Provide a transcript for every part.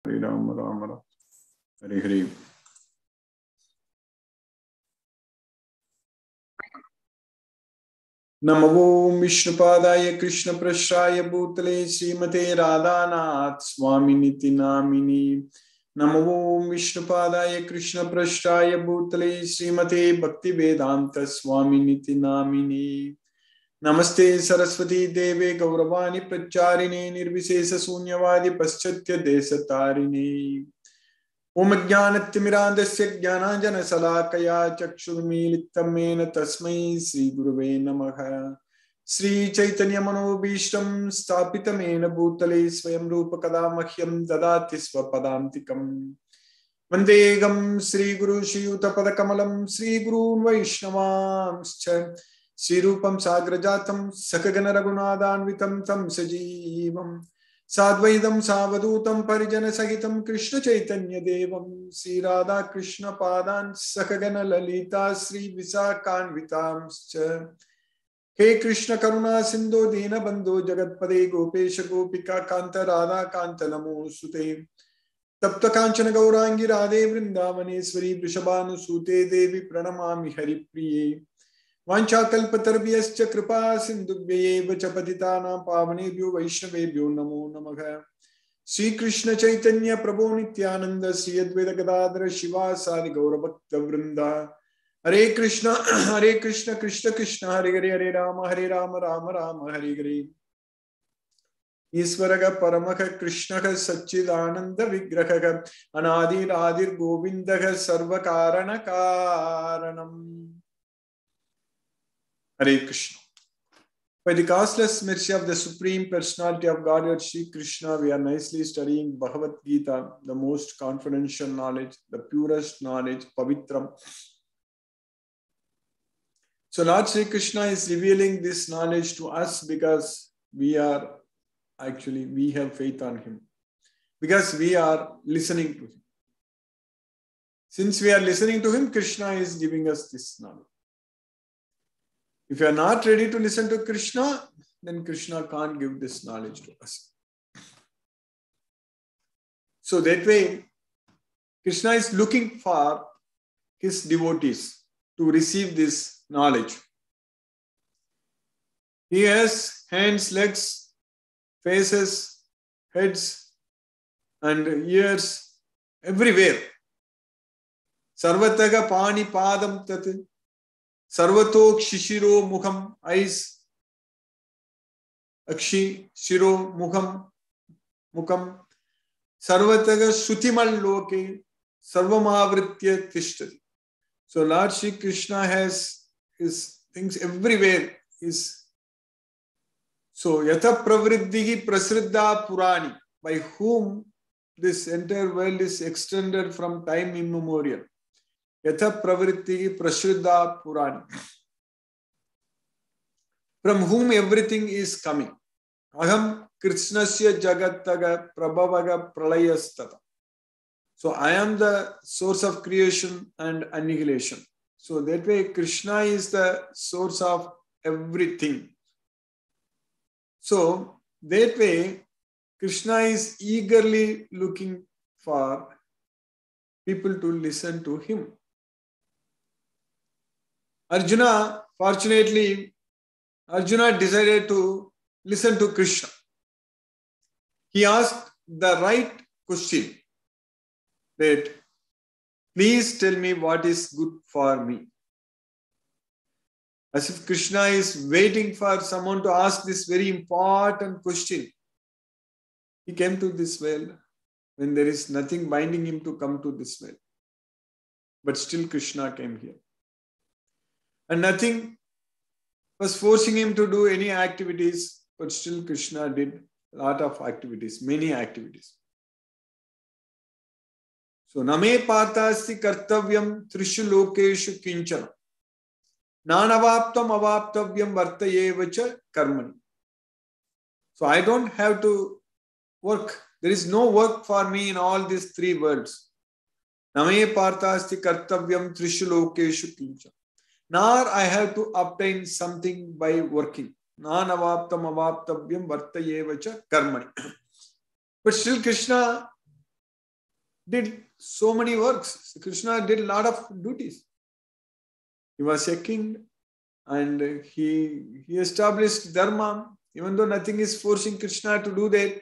Hare Ram, Ram Ram, Hare Hare. Namo Vishnupadaya Krishna Prashraya Bhutale Srimate Radhanath Swaminiti Namini. Namo Vishnupadaya Krishna Prashraya Bhutale Srimate Bhakti Vedanta Swaminiti Namini. Namaste Saraswati Deve Gauravani Pracharine Nirvisesa Sunyavadi Paschatya Desatarine. Om Jnanatimirandasya Jnananjana Salakaya Chakshurmilitam Mena Tasmai Sri Gurave Namaha. Sri Chaitanya Manobhishtam Stapitamena Bhutale Swayam Rupa Kadamahyam Dadati Swapadamtikam. Vandegam Sri Guru Shri Utapadakkamalam Sri Guru Vaishnavamscha Sri Rupam Sagrajatam Sakagana Raghunathanvitam Tam Sajeevam Sadvaidam Savadutam Parijana Sahitam Krishna Chaitanya Devam Sri Radha Krishna Padan Sakagana Lalita Sri Visakanvitamscha. He Krishna Karuna Sindhu Dina Bandhu Jagatpade Gopesha Gopika Kanta Radha Kanta Namo Sute Tapta Kanchana Gaurangi Radhe Vrindavaneshwari Vrishabhanu Sute Devi Pranamami Hari Priye. Vancha kalpatarvyascha kripa sindhubhye vacha patitana pavanebhyo vaishnavebhyo namo namaha. Sri Krishna Chaitanya Prabhu Nityananda Sri Advaita Gadadhara Shiva Sadi Gaura Bhakta Vrinda. Hare Krishna Krishna Krishna Hare Hare Hare Rama Rama Rama Hare Hare. Isvaraga Paramaka Krishnaha Satchidananda Vigrahaga Anadir Adir Govindaha Sarvakarana Karanam. Hare Krishna. By the causeless mercy of the Supreme Personality of Godhead, Sri Krishna, we are nicely studying Bhagavad Gita, the most confidential knowledge, the purest knowledge, Pavitram. So Lord Sri Krishna is revealing this knowledge to us because we have faith on Him. Because we are listening to Him. Since we are listening to Him, Krishna is giving us this knowledge. If you are not ready to listen to Krishna, then Krishna can't give this knowledge to us. So that way, Krishna is looking for his devotees to receive this knowledge. He has hands, legs, faces, heads, and ears everywhere. Sarvataga pani padam tat. Sarvatok shishiro mukham, eyes, akshi, shiro, mukham, sarvataga shutimal loke, sarvamavritya tishtati. So Lord Shri Krishna has his things everywhere. So yatha pravriddhi prasriddha purani, by whom this entire world is extended from time immemorial. Yatha pravritti prasriddha purani, from whom everything is coming. Aham krishnasya jagataga prabhavaga pralayastata. So I am the source of creation and annihilation. So that way Krishna is the source of everything. So that way Krishna is eagerly looking for people to listen to him. Fortunately, Arjuna decided to listen to Krishna. He asked the right question, that please tell me what is good for me. As if Krishna is waiting for someone to ask this very important question. He came to this world when there is nothing binding him to come to this world. But still Krishna came here. And nothing was forcing him to do any activities, but still Krishna did a lot of activities, many activities. So, name partasti kartavyam trishu lokeshu kinchana. Nanavaptam avaptavyam vartayevacha karmani. So, I don't have to work. There is no work for me in all these three worlds. Name partasti kartavyam trishu lokeshu kinchana. Nor I have to obtain something by working. Nanavaptam avaptavyam vartayevacha karmani. But still Krishna did so many works. Krishna did a lot of duties. He was a king and he established dharma, even though nothing is forcing Krishna to do that.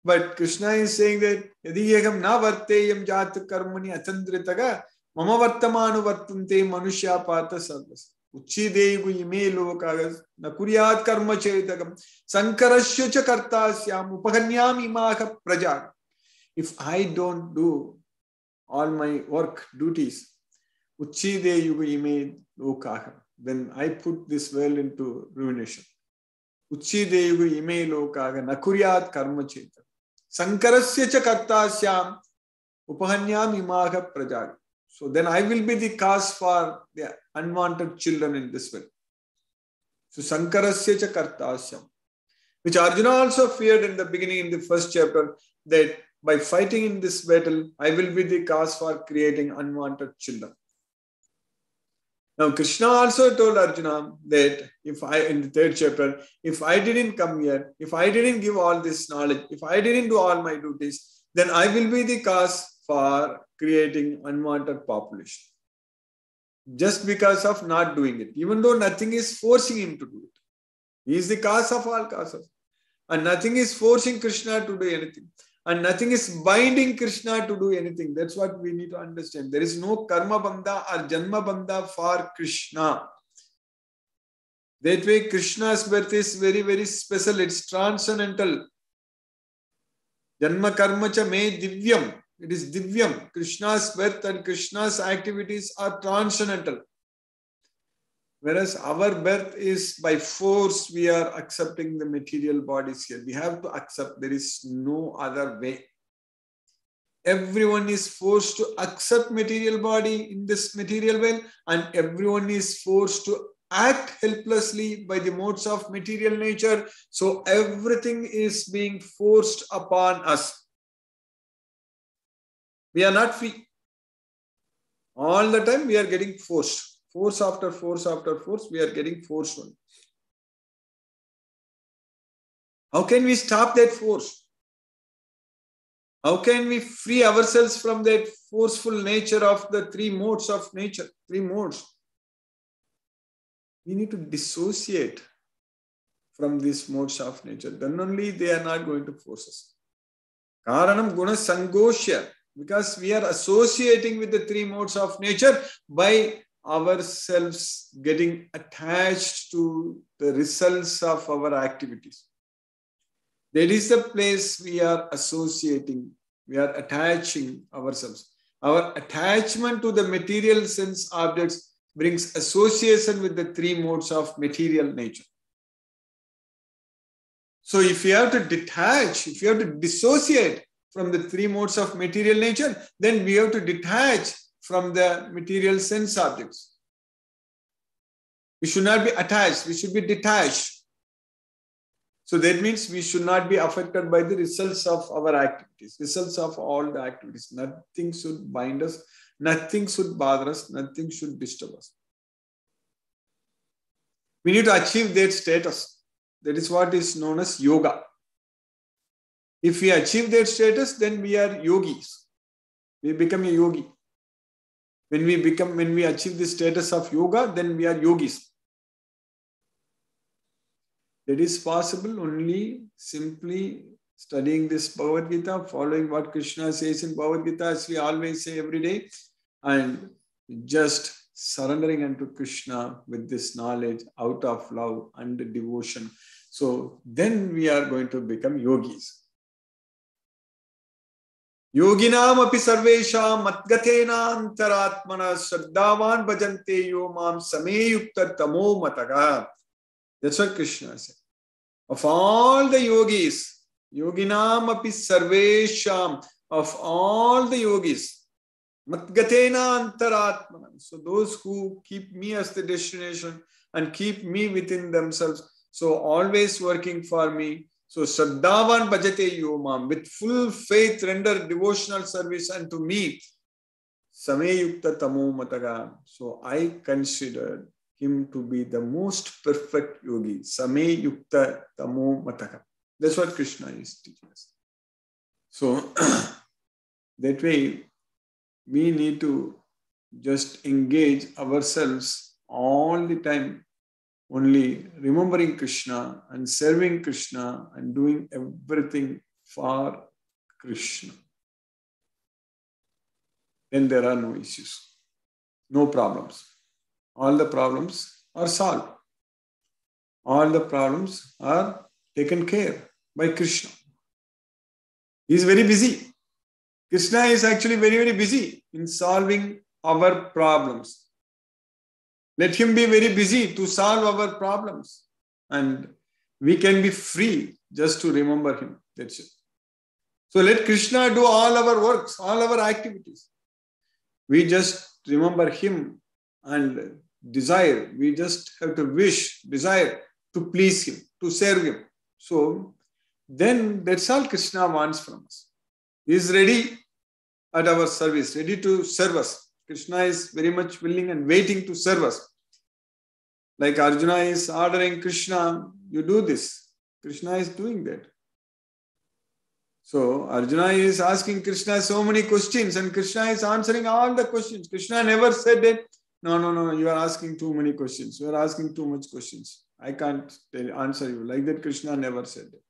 But Krishna is saying that Yadiyagam na varteyam jat karmani atandritaga mama vartamanu vartante manushya pata sarvas. Uchideyugu ime lokagas na kuryat karma chetagam sankarasya cha kartasyam upaganyam imaha praja. If I don't do all my work, duties, uchideyugu ime lokaga, then I put this world into ruination. Uchideyugu ime lokaga na kuryat karma chetagam sankarasya cha kartasyam upahanyam imaha praja. So then I will be the cause for the unwanted children in this world. So sankarasya cha kartasyam, which Arjuna also feared in the beginning in the first chapter, that by fighting in this battle, I will be the cause for creating unwanted children. Now Krishna also told Arjuna that in the third chapter, if I didn't come here, if I didn't give all this knowledge, if I didn't do all my duties, then I will be the cause for creating unwanted population. Just because of not doing it, even though nothing is forcing him to do it. He is the cause of all causes. And nothing is forcing Krishna to do anything. And nothing is binding Krishna to do anything. That's what we need to understand. There is no karma bandha or janma bandha for Krishna. That way, Krishna's birth is very, very special. It's transcendental. Janma karma cha me divyam. It is divyam. Krishna's birth and Krishna's activities are transcendental. Whereas our birth is by force, we are accepting the material bodies here. We have to accept. There is no other way. Everyone is forced to accept material body in this material world, and everyone is forced to act helplessly by the modes of material nature. So everything is being forced upon us. We are not free. All the time we are getting forced. Force after force after force, we are getting forced on. How can we stop that force? How can we free ourselves from that forceful nature of the three modes of nature? Three modes. We need to dissociate from these modes of nature. Then only they are not going to force us. Karanam guna sangoshya. Because we are associating with the three modes of nature by ourselves getting attached to the results of our activities. That is the place we are associating, we are attaching ourselves. Our attachment to the material sense objects brings association with the three modes of material nature. So if you have to detach, if you have to dissociate from the three modes of material nature, then we have to detach from the material sense objects. We should not be attached, we should be detached. So that means we should not be affected by the results of our activities, results of all the activities. Nothing should bind us, nothing should bother us, nothing should disturb us. We need to achieve that status. That is what is known as yoga. If we achieve that status, then we are yogis. We become a yogi. When we achieve the status of yoga, then we are yogis. That is possible only simply studying this Bhagavad Gita, following what Krishna says in Bhagavad Gita, as we always say every day, and just surrendering unto Krishna with this knowledge out of love and devotion. So then we are going to become yogis. Yoginam api sarvesham matgatena antaratmana shraddhavan bhajante yo mam sameyukta tamo mataga. That's what Krishna said. Of all the yogis, yoginam api sarvesham, of all the yogis, matgatena antaratmana. So those who keep me as the destination and keep me within themselves, so always working for me. So Shraddhavan bhajate yomam, with full faith render devotional service unto me. Sameyukta tamo mataga. So I considered him to be the most perfect yogi. Sameyukta tamo mataga. That's what Krishna is teaching us. So that way, we need to just engage ourselves all the time, only remembering Krishna and serving Krishna and doing everything for Krishna. Then there are no issues, no problems. All the problems are solved. All the problems are taken care by Krishna. He is very busy. Krishna is actually very, very busy in solving our problems. Let him be very busy to solve our problems. And we can be free just to remember him. That's it. So let Krishna do all our works, all our activities. We just remember him and desire. We just have to wish, desire to please him, to serve him. So then that's all Krishna wants from us. He is ready at our service, ready to serve us. Krishna is very much willing and waiting to serve us. Like Arjuna is ordering Krishna, you do this. Krishna is doing that. So Arjuna is asking Krishna so many questions and Krishna is answering all the questions. Krishna never said that, no, you are asking too many questions. You are asking too much questions. I can't answer you. Like that, Krishna never said that.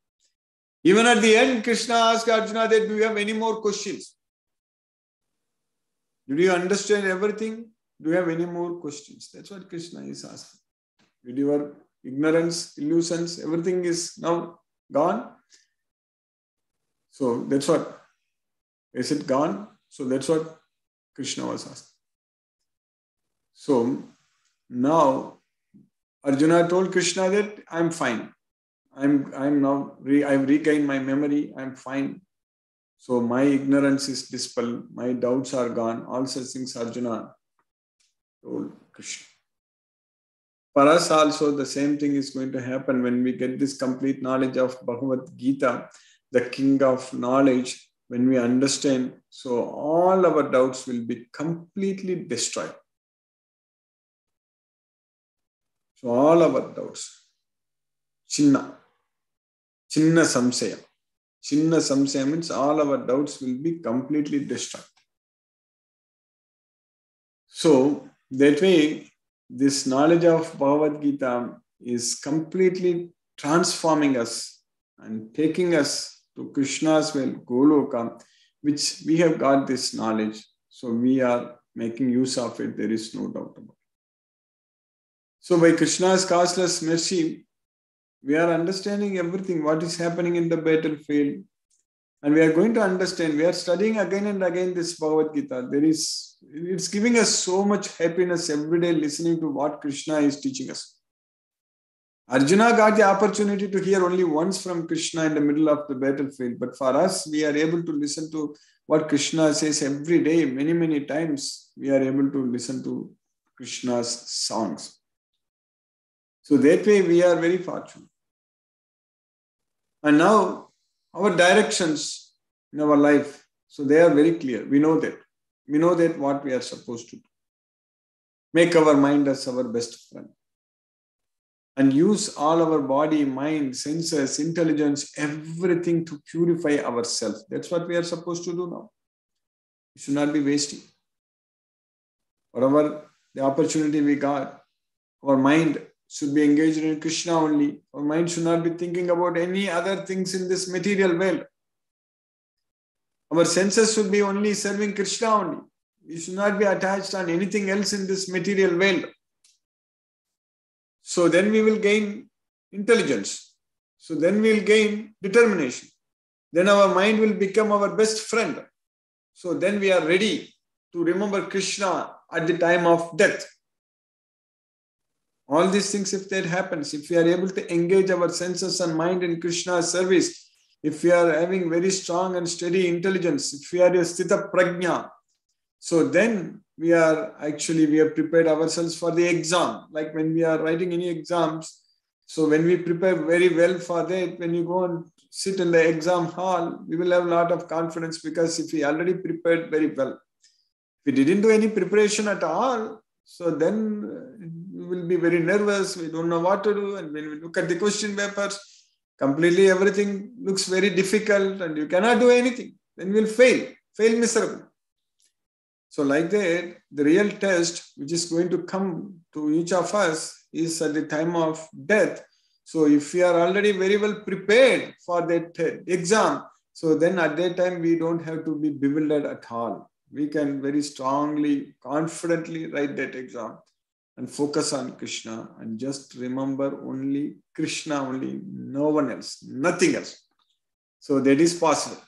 Even at the end, Krishna asked Arjuna that, do you have any more questions? Did you understand everything? Do you have any more questions? That's what Krishna is asking. With your ignorance, illusions, everything is now gone. So that's what. Is it gone? So that's what Krishna was asking. So now Arjuna told Krishna that I'm fine. I've regained my memory. I'm fine. So my ignorance is dispelled. My doubts are gone. All such things Arjuna told Krishna. For us also, the same thing is going to happen when we get this complete knowledge of Bhagavad Gita, the king of knowledge. When we understand, so all our doubts will be completely destroyed. So all our doubts. Chinna samsaya. Chinna samsaya means all our doubts will be completely destroyed. So that way, this knowledge of Bhagavad Gita is completely transforming us and taking us to Krishna's well, Goloka, which we have got this knowledge. So we are making use of it. There is no doubt about it. So by Krishna's causeless mercy, we are understanding everything, what is happening in the battlefield. And we are going to understand, we are studying again and again this Bhagavad Gita. It's giving us so much happiness every day listening to what Krishna is teaching us. Arjuna got the opportunity to hear only once from Krishna in the middle of the battlefield. But for us, we are able to listen to what Krishna says every day, many, many times. We are able to listen to Krishna's songs. So that way we are very fortunate. And now our directions in our life, so they are very clear. We know that. We know that what we are supposed to do. Make our mind as our best friend. And use all our body, mind, senses, intelligence, everything to purify ourselves. That's what we are supposed to do now. We should not be wasting. Whatever the opportunity we got, our mind should be engaged in Krishna only. Our mind should not be thinking about any other things in this material world. Our senses should be only serving Krishna only. We should not be attached on anything else in this material world. So then we will gain intelligence. So then we will gain determination. Then our mind will become our best friend. So then we are ready to remember Krishna at the time of death. All these things, if that happens, if we are able to engage our senses and mind in Krishna's service, if we are having very strong and steady intelligence, if we are a sthita prajna, so then we have prepared ourselves for the exam. Like when we are writing any exams, so when we prepare very well for that, when you go and sit in the exam hall, we will have a lot of confidence because if we already prepared very well. If we didn't do any preparation at all, so then we will be very nervous. We don't know what to do. And when we look at the question papers, completely everything looks very difficult and you cannot do anything. Then we will fail. fail miserably. So like that, the real test which is going to come to each of us is at the time of death. So if we are already very well prepared for that exam, so then at that time we don't have to be bewildered at all. We can very strongly, confidently write that exam and focus on Krishna and just remember only Krishna only, no one else, nothing else. So that is possible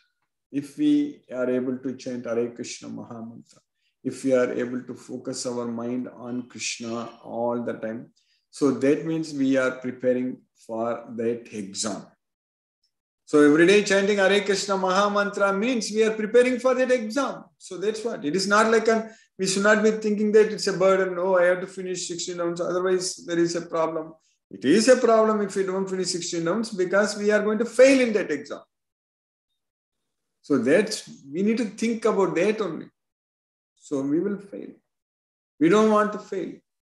if we are able to chant Hare Krishna Mahamantra, if we are able to focus our mind on Krishna all the time. So that means we are preparing for that exam. So every day chanting Hare Krishna Mahamantra means we are preparing for that exam. So that's what. It is not like we should not be thinking that it's a burden. Oh, I have to finish 16 rounds. Otherwise, there is a problem. It is a problem if we don't finish 16 rounds because we are going to fail in that exam. So we need to think about that only. So we will fail. We don't want to fail.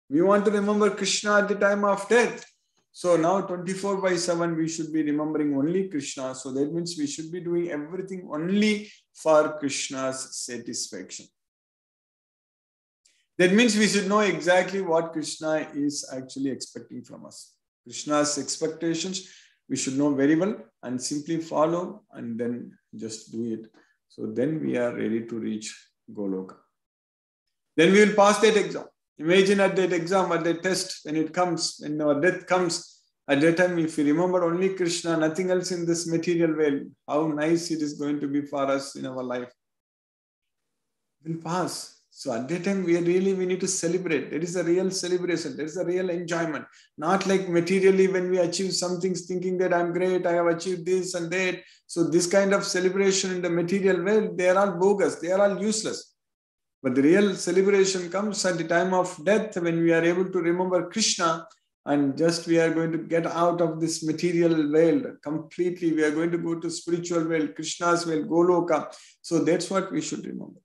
We want to remember Krishna at the time of death. So now 24/7 we should be remembering only Krishna. So that means we should be doing everything only for Krishna's satisfaction. That means we should know exactly what Krishna is actually expecting from us. Krishna's expectations we should know very well and simply follow and then just do it. So then we are ready to reach Goloka. Then we will pass that exam. Imagine at that exam, at that test, when it comes, when our death comes, at that time, if we remember only Krishna, nothing else in this material world, how nice it is going to be for us in our life. It will pass. So at that time, we need to celebrate. There is a real celebration. There is a real enjoyment. Not like materially when we achieve some things thinking that I'm great, I have achieved this and that. So this kind of celebration in the material world, they are all bogus. They are all useless. But the real celebration comes at the time of death when we are able to remember Krishna and just we are going to get out of this material world completely. We are going to go to spiritual world, Krishna's world, Goloka. So that's what we should remember.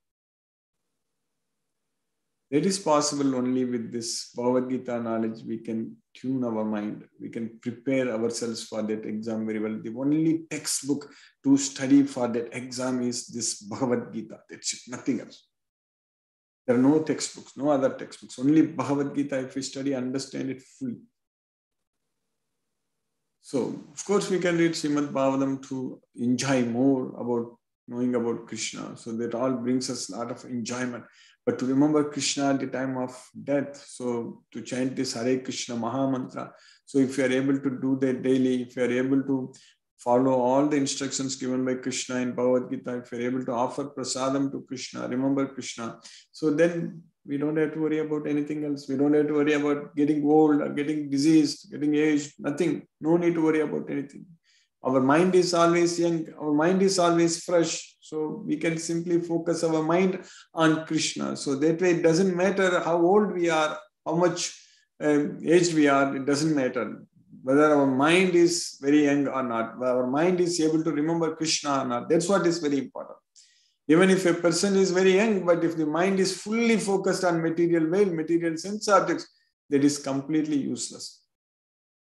That is possible only with this Bhagavad Gita knowledge. We can tune our mind. We can prepare ourselves for that exam very well. The only textbook to study for that exam is this Bhagavad Gita. That's it, nothing else. There are no textbooks, no other textbooks. Only Bhagavad Gita, if we study, understand it fully. So, of course, we can read Srimad Bhagavatam to enjoy more about knowing about Krishna. So that all brings us a lot of enjoyment. But to remember Krishna at the time of death, so to chant this Hare Krishna Mahamantra. So if you are able to do that daily, if you are able to follow all the instructions given by Krishna in Bhagavad Gita, if you're able to offer prasadam to Krishna, remember Krishna, so then we don't have to worry about anything else. We don't have to worry about getting old or getting diseased, getting aged, nothing. No need to worry about anything. Our mind is always young, our mind is always fresh. So we can simply focus our mind on Krishna. So that way it doesn't matter how old we are, how much aged we are, it doesn't matter. Whether our mind is very young or not, whether our mind is able to remember Krishna or not. That's what is very important. Even if a person is very young, but if the mind is fully focused on material world, material sense objects, that is completely useless.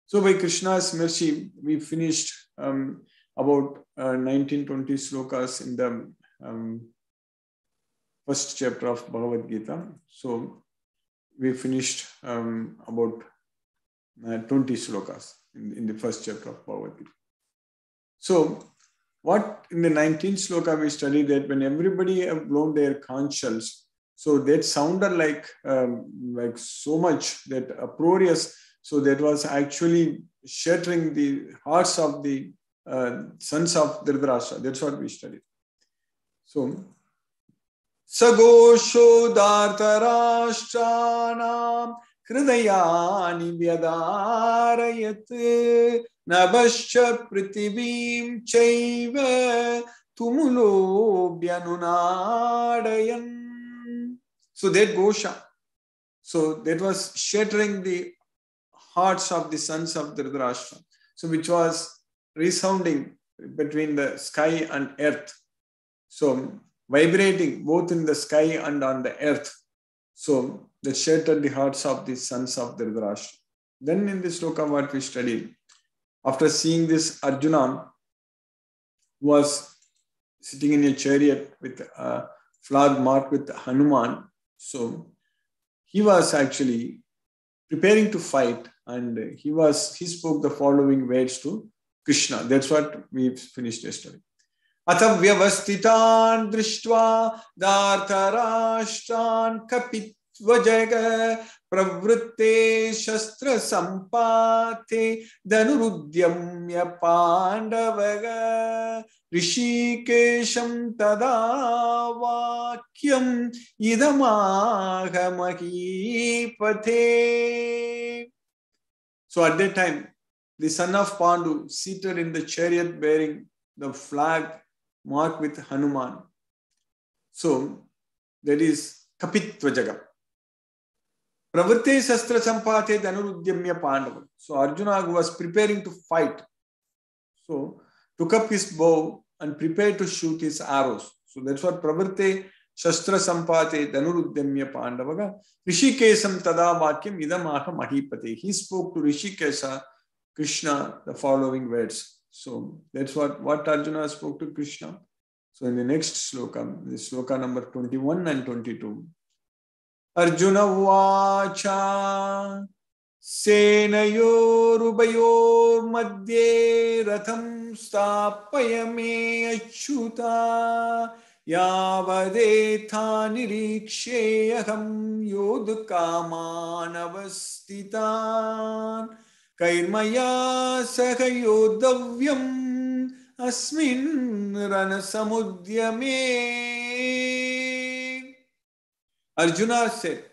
So by Krishna's mercy, we finished about 19-20 slokas in the first chapter of Bhagavad Gita. So we finished about 20 slokas in the first chapter of Bhagavad Gita. So what in the 19th sloka we studied that when everybody have blown their conch shells, so that sounded like so much that uproarious. So that was actually shattering the hearts of the sons of Dhritarashtra. That's what we studied. So Sagosho Dhartarashtanam Hridayani Vyadarayat Nabascha Prithivim Chaiva Tumulo Byanunadayan. So that Gosha. So that was shattering the hearts of the sons of Dhritarashtra. So which was resounding between the sky and earth. So vibrating both in the sky and on the earth. So that shattered the hearts of the sons of Dhritarashtra. Then in this sloka what we studied, after seeing this Arjuna was sitting in a chariot with a flag marked with Hanuman. So he was actually preparing to fight, and he spoke the following words to Krishna. That's what we finished yesterday. Atha vyavastitan drishtva dhartarashtan kapitvajaga pravritte shastra sampate dhanurudyamya pandavaga rishikesham tada vakyam idamaha mahipate. So at that time, the son of Pandu, seated in the chariot bearing the flag marked with Hanuman. So that is Kapitvajaga. Pravritte Shastra Sampate Dhanurudyamya Pandava. So Arjuna, who was preparing to fight, so took up his bow and prepared to shoot his arrows. So that's what Pravritte Shastra Sampate Dhanurudyamya Pandavaga. Rishikesam Tada Vakyam Idamaha Mahipate. He spoke to Rishikesa, Krishna, the following words. So that's what Arjuna spoke to Krishna. So in the next sloka, the sloka number 21 and 22. Arjuna vacha senayorubayor madhye ratham stapayame achyuta yavadetha niriksheyaham yodhkamanavastitan kairmaya sahayodavyam asmin ranasamudyame. Arjuna said,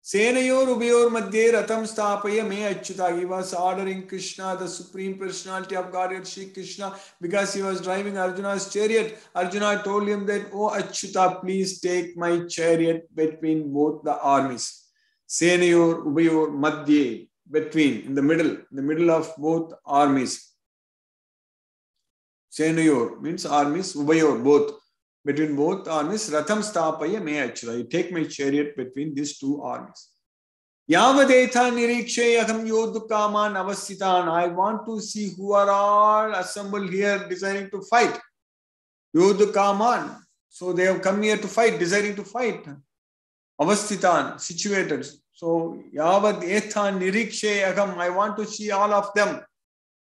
Senayor ubayor madhye ratham stapaya me achyuta. He was ordering Krishna, the Supreme Personality of Godhead, Shri Krishna, because he was driving Arjuna's chariot. Arjuna told him that, oh Achyuta, please take my chariot between both the armies. Senayor ubayor madhye, between, in the middle of both armies. Senayor means armies, ubayor, both. Between both armies, ratham stapaya me achyuta. You take my chariot between these two armies. Yavadetha niriksheyaham yodhukaman avasitan. I want to see who are all assembled here desiring to fight. Yodhukaman. So they have come here to fight, desiring to fight. Avasitan, situated. So yavadetha niriksheyaham. I want to see all of them.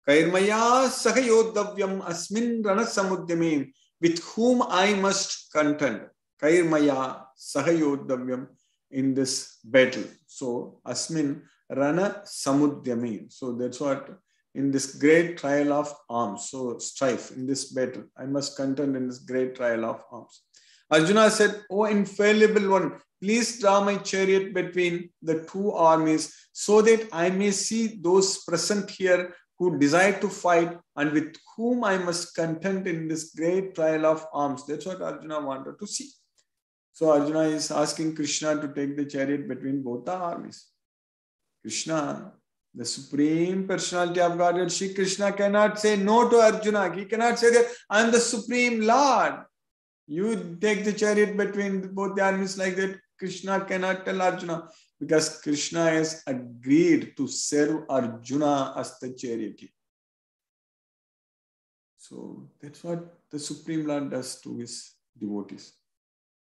Kairmaya sahayodavyam asmin ranasamudyame. With whom I must contend. Kairmaya sahayodavyam, in this battle. So asmin rana samudyame. So that's what, in this great trial of arms. So strife, in this battle, I must contend in this great trial of arms. Arjuna said, O infallible one, please draw my chariot between the two armies so that I may see those present here who desire to fight and with whom I must contend in this great trial of arms. That's what Arjuna wanted to see. So Arjuna is asking Krishna to take the chariot between both the armies. Krishna, the Supreme Personality of Godhead, Shri Krishna cannot say no to Arjuna. He cannot say that I am the Supreme Lord. You take the chariot between both the armies like that. Krishna cannot tell Arjuna, because Krishna has agreed to serve Arjuna as the charioteer. So that's what the Supreme Lord does to his devotees.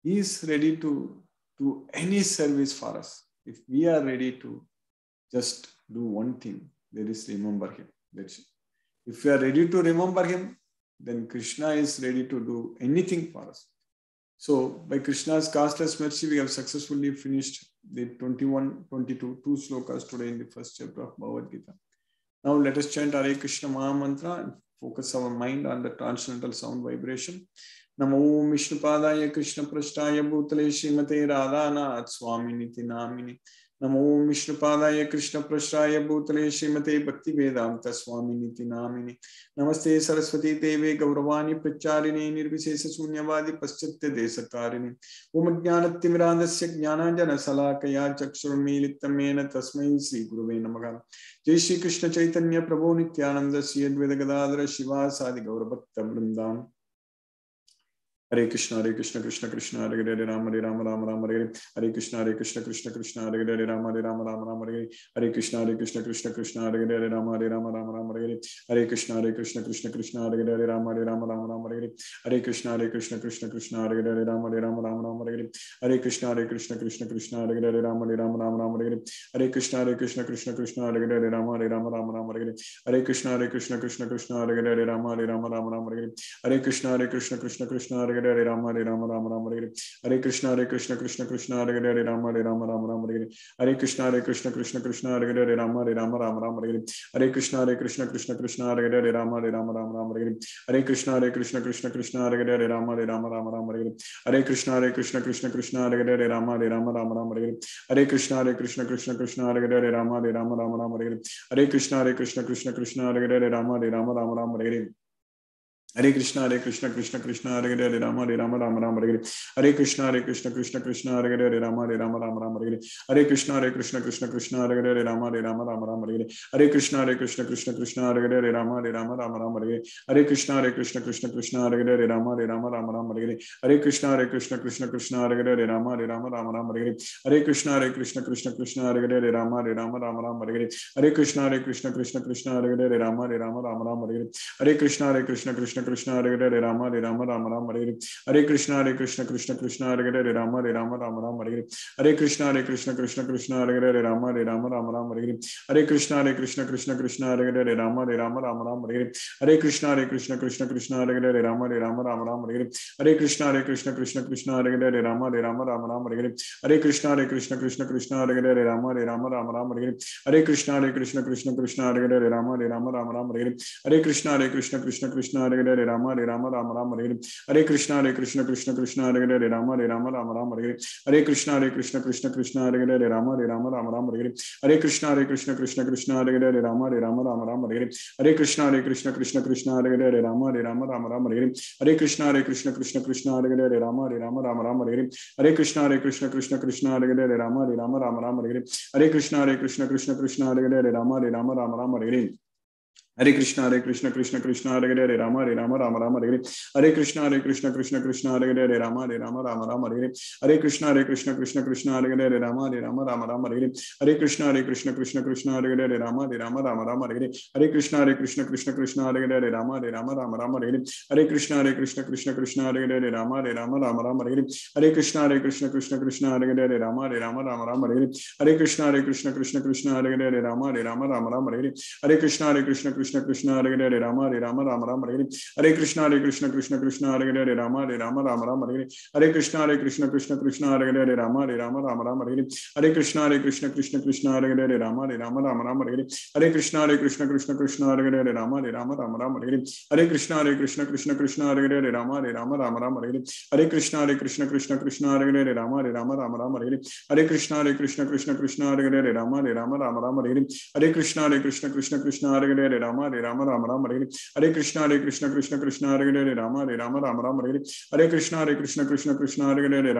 He is ready to do any service for us. If we are ready to just do one thing, that is remember him. That's it. If we are ready to remember him, then Krishna is ready to do anything for us. So by Krishna's causeless mercy, we have successfully finished the 21, 22, two slokas today in the first chapter of Bhagavad Gita. Now let us chant Hare Krishna Maha Mantra and focus our mind on the transcendental sound vibration. Namo Vishnu Padaya Krishna Prashtaya Bhutale Srimate Radhanath Swami Niti Namini. Namo Vishnu Padaya Krishna Prashtaya Bhutale Srimate Bhakti Vedanta Swami Niti Namini. Namaste Saraswati Deve Gauravani Pracharini Nirvisesa Sunyavadi Paschatya Desatarini. Om Jnanatimirandasya Jnananjana Salakaya Chakshurmilitamena Tasmai Sri Guruve Namaha. Jai Shri Krishna Chaitanya Prabhu Nityananda Sri Advaita Gadadhara Shiva Sadi Gaurabhakta Vrindam. Hare Krishna Krishna Krishna Hare Hare Rama Rama Rama Rama Hare Hare Krishna Krishna Krishna Hare Hare Rama Rama Rama Rama Hare Hare Krishna Krishna Krishna Hare Hare Rama Rama Rama Rama Hare Hare Krishna Krishna Krishna Hare Hare Rama Rama Rama Rama Hare Hare Krishna Krishna Krishna Hare Hare Rama Rama Rama Rama Hare Hare Krishna Krishna Krishna Hare Hare Rama Rama Rama Rama Hare Hare Krishna Krishna Krishna Hare Hare Rama Rama Rama Rama Hare Hare Krishna Krishna Krishna Hare Hare Rama Rama Rama Rama Hare Hare Krishna Krishna Hare Hare Rama Rama Rama Rama Hare Krishna Krishna Hare Hare Rama Rama Rama Rama Hare Krishna Krishna Hare Hare Rama Rama Rama Rama Hare Krishna Krishna Hare Hare Rama Rama Rama Rama Hare Krishna Krishna Hare Hare Rama Rama Rama Rama Hare Krishna Krishna Hare Hare Rama Rama Rama Rama Hare Krishna Krishna Hare Hare Rama Rama Rama Rama Hare Krishna Krishna Hare Hare Rama Rama Rama Rama Hare Krishna Krishna Hare Hare Rama Rama Rama Hare Krishna Krishna Hare Hare Rama Rama Rama Hare Krishna Krishna Hare Hare Rama Rama Rama Hare Krishna Krishna Hare Hare Rama Rama Rama Hare Krishna Krishna Hare Hare Rama Rama Rama Hare Krishna Krishna Hare Hare Rama Rama Rama Hare Krishna Krishna Hare Hare Rama Rama Rama Hare Krishna Krishna Hare Hare Rama Rama Rama Hare Krishna Krishna Hare Hare Rama Rama Rama Hare Krishna Krishna Hare Hare Rama Rama Rama Hare Krishna Krishna Hare Hare Rama Rama Rama Hare Krishna Krishna Hare Hare Rama Rama Rama Hare Krishna Krishna Hare Hare Rama Rama Rama Hare Krishna Krishna Hare Hare Rama Rama Rama Hare Krishna Krishna Hare Hare Rama Rama Rama Hare Krishna Krishna Hare Hare Rama Rama Rama Hare Krishna Krishna Hare Hare Rama Rama Rama Hare Krishna Krishna Hare Hare Rama Rama Rama Hare Krishna Krishna Hare Hare Rama Rama Rama Hare Krishna Krishna Hare Hare Rama Rama Rama Hare Krishna Krishna Hare Hare Rama Rama Rama Hare Krishna Krishna Hare Hare Rama Rama Rama Hare Krishna Krishna Hare Hare Rama Rama Rama Hare Krishna Krishna Hare Hare Rama Rama Rama Hare Krishna Krishna Hare Hare Rama Rama Rama Hare Krishna Krishna Hare Hare Rama Rama Rama Hare Krishna Krishna Hare Hare Rama Rama Rama Hare Krishna Krishna Hare Hare Rama Rama Rama Hare Krishna Krishna Hare Hare Rama Rama Rama Hare Krishna Krishna Hare Hare Rama Rama Rama Hare Krishna Krishna Hare Hare Rama Rama Rama Hare Krishna Krishna Hare Hare Rama Rama Rama Hare Krishna Krishna Hare Hare Rama Rama Rama Hare Krishna Krishna Hare Hare Rama Rama Rama Hare Krishna Krishna Hare Hare Rama Rama Rama Hare Krishna Krishna Hare Hare Rama Rama Rama Hare Krishna Krishna Hare Hare Rama Rama Rama Hare Krishna Krishna Hare Hare Rama Rama Rama Hare Krishna Krishna Hare Hare Rama Rama Rama Hare Krishna Krishna Hare Hare Rama Rama Rama Hare Krishna Krishna Hare Hare Rama Rama Rama Hare Krishna Krishna Hare Hare Rama Rama Rama Hare Krishna Krishna Hare Hare Rama Rama Rama Hare Krishna Krishna Hare Hare Rama Rama Rama Hare Krishna Krishna Hare Hare Rama Rama Rama Hare Krishna Krishna Hare Hare Rama Rama Rama Hare Krishna Krishna Hare Hare Rama Rama Rama Hare Krishna Krishna Hare Hare Rama Rama Rama Hare Krishna Krishna Hare Hare Rama Rama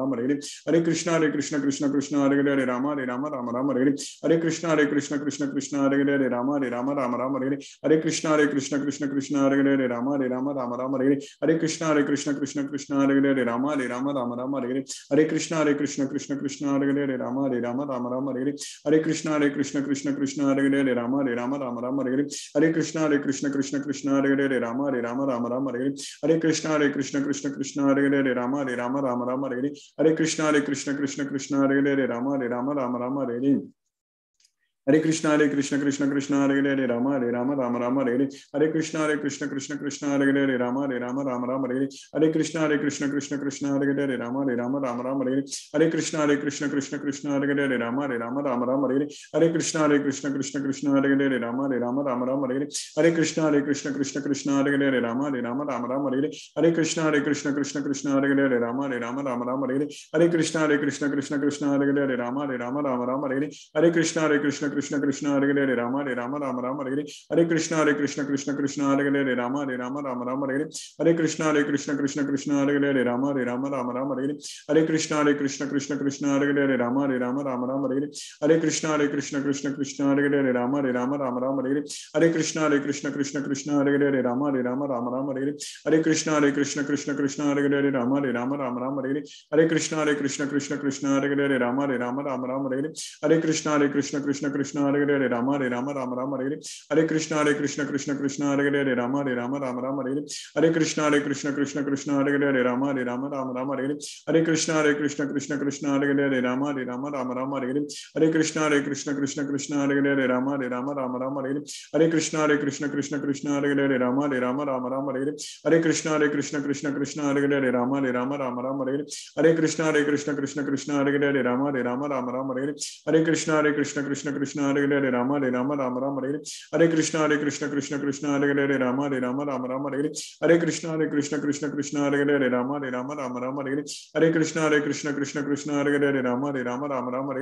Rama Hare Krishna Krishna Hare Hare Rama Rama Rama Hare Krishna Krishna Hare Hare Rama Rama Rama Hare Krishna Krishna Hare Hare Rama Rama Rama Hare Krishna Krishna Hare Hare Rama Rama Rama Hare Krishna Krishna Hare Hare Rama Rama Rama Hare Krishna Krishna Hare Hare Rama Rama Rama Hare Krishna Krishna Hare Hare Rama Rama Rama Hare Krishna Krishna Hare Hare Rama Rama Rama Hare Krishna Krishna Hare Hare Rama Rama Rama Hare Krishna Krishna Hare Hare Rama Rama Rama Hare Krishna Krishna Hare Hare Rama Rama Rama Hare Krishna Krishna Krishna Hare Hare Rama Hare Rama Rama Rama Hare Hare Krishna Krishna Krishna Krishna Hare Hare Rama Hare Rama Rama Rama Hare Hare Krishna Krishna Krishna Krishna Hare Hare Rama Hare Rama Rama Rama Hare Hare Krishna Krishna Krishna Krishna Hare Hare Rama Hare Rama Rama Rama Hare Hare Krishna Krishna Krishna Krishna Hare Hare Rama Hare Rama Rama Rama Hare Hare Krishna Krishna Krishna Krishna Hare Hare Rama Hare Rama Rama Rama Hare Hare Krishna Krishna Krishna Krishna Hare Hare Rama Hare Rama Rama Rama Hare Hare Krishna Krishna Krishna Krishna Hare Hare Rama Hare Rama Rama Rama Hare Hare Krishna Krishna Krishna Krishna Hare Hare Rama Hare Rama Rama Rama Hare Hare Krishna Krishna Krishna Krishna Hare Hare Rama Hare Rama Rama Rama Hare Hare Krishna Krishna Krishna Krishna Hare Hare Rama Hare Rama Rama Rama Hare Hare Krishna Krishna Krishna Krishna Hare Hare Rama Hare Rama Rama Rama Hare Hare Krishna Krishna Krishna Krishna Hare Hare Rama Hare Rama Rama Rama Hare Hare Krishna Krishna Krishna Krishna Hare Hare Rama Hare Rama Rama Rama Hare Hare Krishna Krishna Krishna Krishna Hare Hare Rama Hare Rama Rama Rama Hare Hare Krishna Krishna Krishna Krishna Hare Hare Rama Hare Rama Rama Rama Hare Hare Krishna Krishna Krishna Krishna Hare Hare Rama Hare Rama Rama Rama Hare Hare Krishna Krishna Krishna Krishna Hare Hare Rama Hare Rama Rama Rama Hare Hare Krishna Krishna Krishna Krishna Hare Hare Rama Hare Rama Rama Rama Hare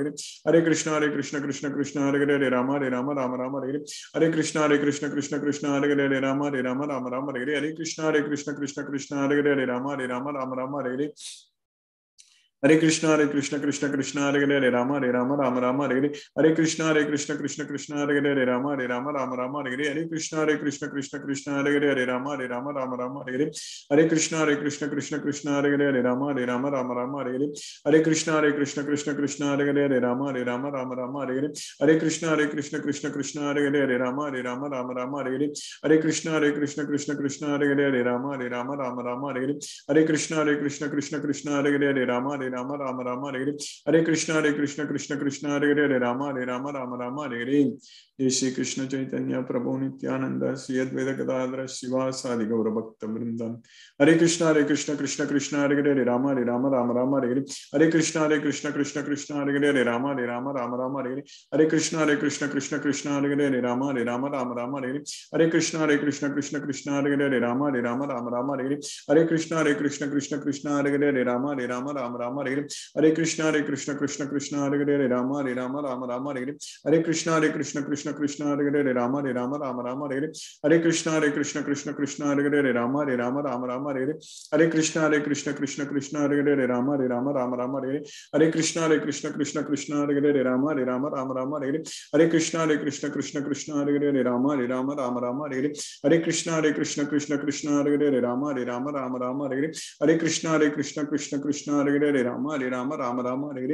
Hare Krishna Krishna Krishna Krishna Hare Hare Rama Hare Rama Rama Rama Hare Hare Krishna Krishna Krishna Krishna Hare Hare Rama Hare Rama Rama Rama Hare Hare Krishna Krishna Krishna Krishna Hare Hare Rama Hare Rama Rama Rama Hare Hare Krishna Krishna Krishna Krishna Hare Hare Rama Hare Rama Rama Rama Hare Hare Krishna Krishna Krishna Krishna Hare Hare Rama Hare Rama Rama Rama Hare Hare Krishna Krishna Krishna Krishna Hare Hare Rama Hare Rama Rama Rama Hare Hare Krishna Krishna Krishna Krishna Hare Hare Rama Hare Rama Rama Rama Hare Hare Krishna Krishna Krishna Krishna Hare Hare Rama Hare Rama Rama Rama Hare Hare Krishna Krishna Krishna Krishna Hare Hare Rama Hare Rama Rama Rama Hare Hare Krishna Krishna Krishna Krishna Hare Hare Rama Hare Rama Rama Rama Hare Hare Krishna Krishna Krishna Krishna Hare Hare Rama Hare Rama Rama Rama Hare Hare Krishna Krishna Krishna Krishna Hare Hare Rama Hare Rama Rama Rama Hare Krishna Krishna Krishna Krishna Hare Hare Rama Hare Rama Rama Rama Hare Jai Shri Krishna Chaitanya Prabhu Nityananda Sri Advaita Gadadhara Srivasadi Gaura Bhakta Vrindam Hare Krishna Krishna Krishna Hare Hare Rama Hare Rama Rama Rama Hare Hare Krishna Krishna Krishna Hare Hare Rama Hare Rama Rama Rama Hare Hare Krishna Krishna Krishna Hare Hare Rama Hare Rama Rama Rama Hare Hare Krishna Krishna Krishna Hare Hare Rama Hare Rama Rama Rama Hare Hare Krishna Krishna Krishna Hare Hare Rama Hare Rama Rama Rama Hare Hare Krishna Krishna Krishna Hare Hare Rama Hare Rama Rama Rama Hare Hare Krishna Krishna Krishna Hare Hare Rama Hare Rama Rama Rama Hare Hare Krishna Krishna Krishna Hare Hare Rama Hare Rama Rama Rama Hare Hare Krishna Krishna Krishna Hare Hare Rama Hare Rama Rama Rama Hare Hare Krishna Krishna Krishna Hare Hare Rama Hare Rama Rama Rama Hare Hare Krishna Krishna Krishna Hare Hare Rama Hare Rama Rama Rama Hare Hare Krishna Krishna Krishna Hare Hare Rama Hare Rama Rama Rama Hare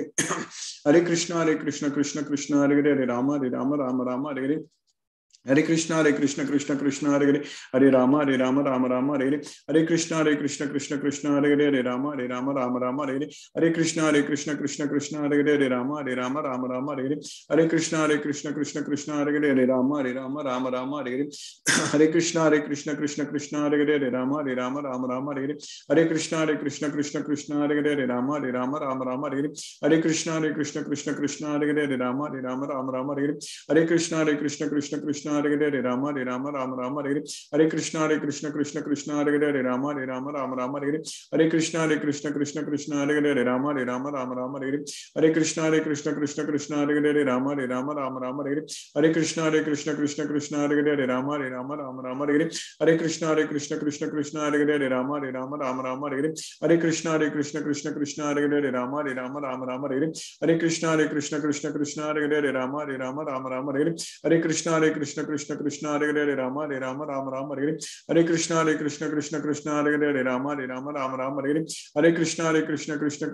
Hare Krishna Krishna Krishna Hare Hare Rama Hare Rama Rama Rama Hare Hare Krishna Krishna Hare Hare Rama Hare Rama Rama Rama Hare Hare Krishna Krishna Krishna Hare Hare Hare Rama Rama Rama Hare Hare Krishna Krishna Krishna Hare Hare Rama Rama Rama Hare Hare Krishna Krishna Krishna Hare Hare Rama Rama Rama Hare Hare Krishna Krishna Krishna Hare Hare Rama Rama Rama Hare Hare Krishna Krishna Krishna Hare Hare Rama Rama Rama Hare Hare Krishna Krishna Krishna Hare Hare Rama Rama Rama Hare Hare Krishna Krishna Krishna Hare Hare Rama Rama Rama Hare Hare Krishna Krishna Krishna Hare Hare Rama Rama Rama Hare Hare Krishna Krishna Krishna Hare Hare Rama Rama Rama Hare Hare Krishna Krishna Krishna Hare Hare Rama Rama Rama Hare Hare Krishna Krishna Krishna Hare Hare Rama Rama Rama Hare Hare Krishna Krishna Krishna Hare Hare Rama Rama Rama Hare Hare Krishna Krishna Krishna Hare Hare Rama Rama Rama Hare Hare Krishna Krishna Krishna Hare Hare Rama Rama Rama Hare Hare Krishna Krishna Krishna Hare Hare Rama Rama Rama Hare Hare Krishna Krishna Krishna Hare Hare Rama Rama Rama Hare Hare Krishna Krishna Krishna Hare Hare Rama Rama Rama Hare Hare Krishna Krishna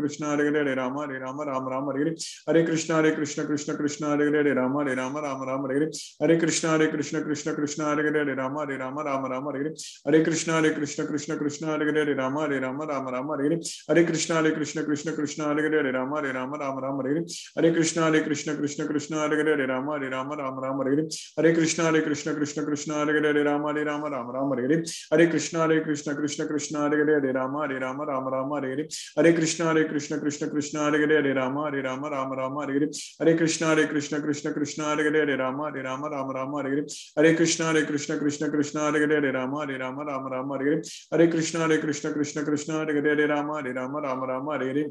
Krishna Hare Hare Rama Rama Rama Hare Hare Krishna Krishna Krishna Hare Hare Rama Rama Rama Hare Hare Krishna Krishna Krishna Hare Hare Rama Rama Rama Hare Hare Krishna Krishna Krishna Hare Hare Rama Rama Rama Hare Hare Krishna Krishna Krishna Hare Hare Rama Rama Rama Hare Hare Krishna Krishna Krishna Hare Hare Rama Rama Rama Hare Hare Krishna Krishna Krishna Hare Hare Rama Rama Rama Hare Hare Krishna Krishna Krishna Hare Hare Rama Rama Rama Hare Hare Krishna Krishna Krishna Hare Hare Rama Rama Rama Hare Hare Krishna Krishna Krishna Hare Hare Rama Rama Rama Hare Hare Krishna Krishna Krishna Hare Hare Rama Rama Rama Hare Hare Krishna Krishna Krishna Hare Hare Rama Rama Rama Hare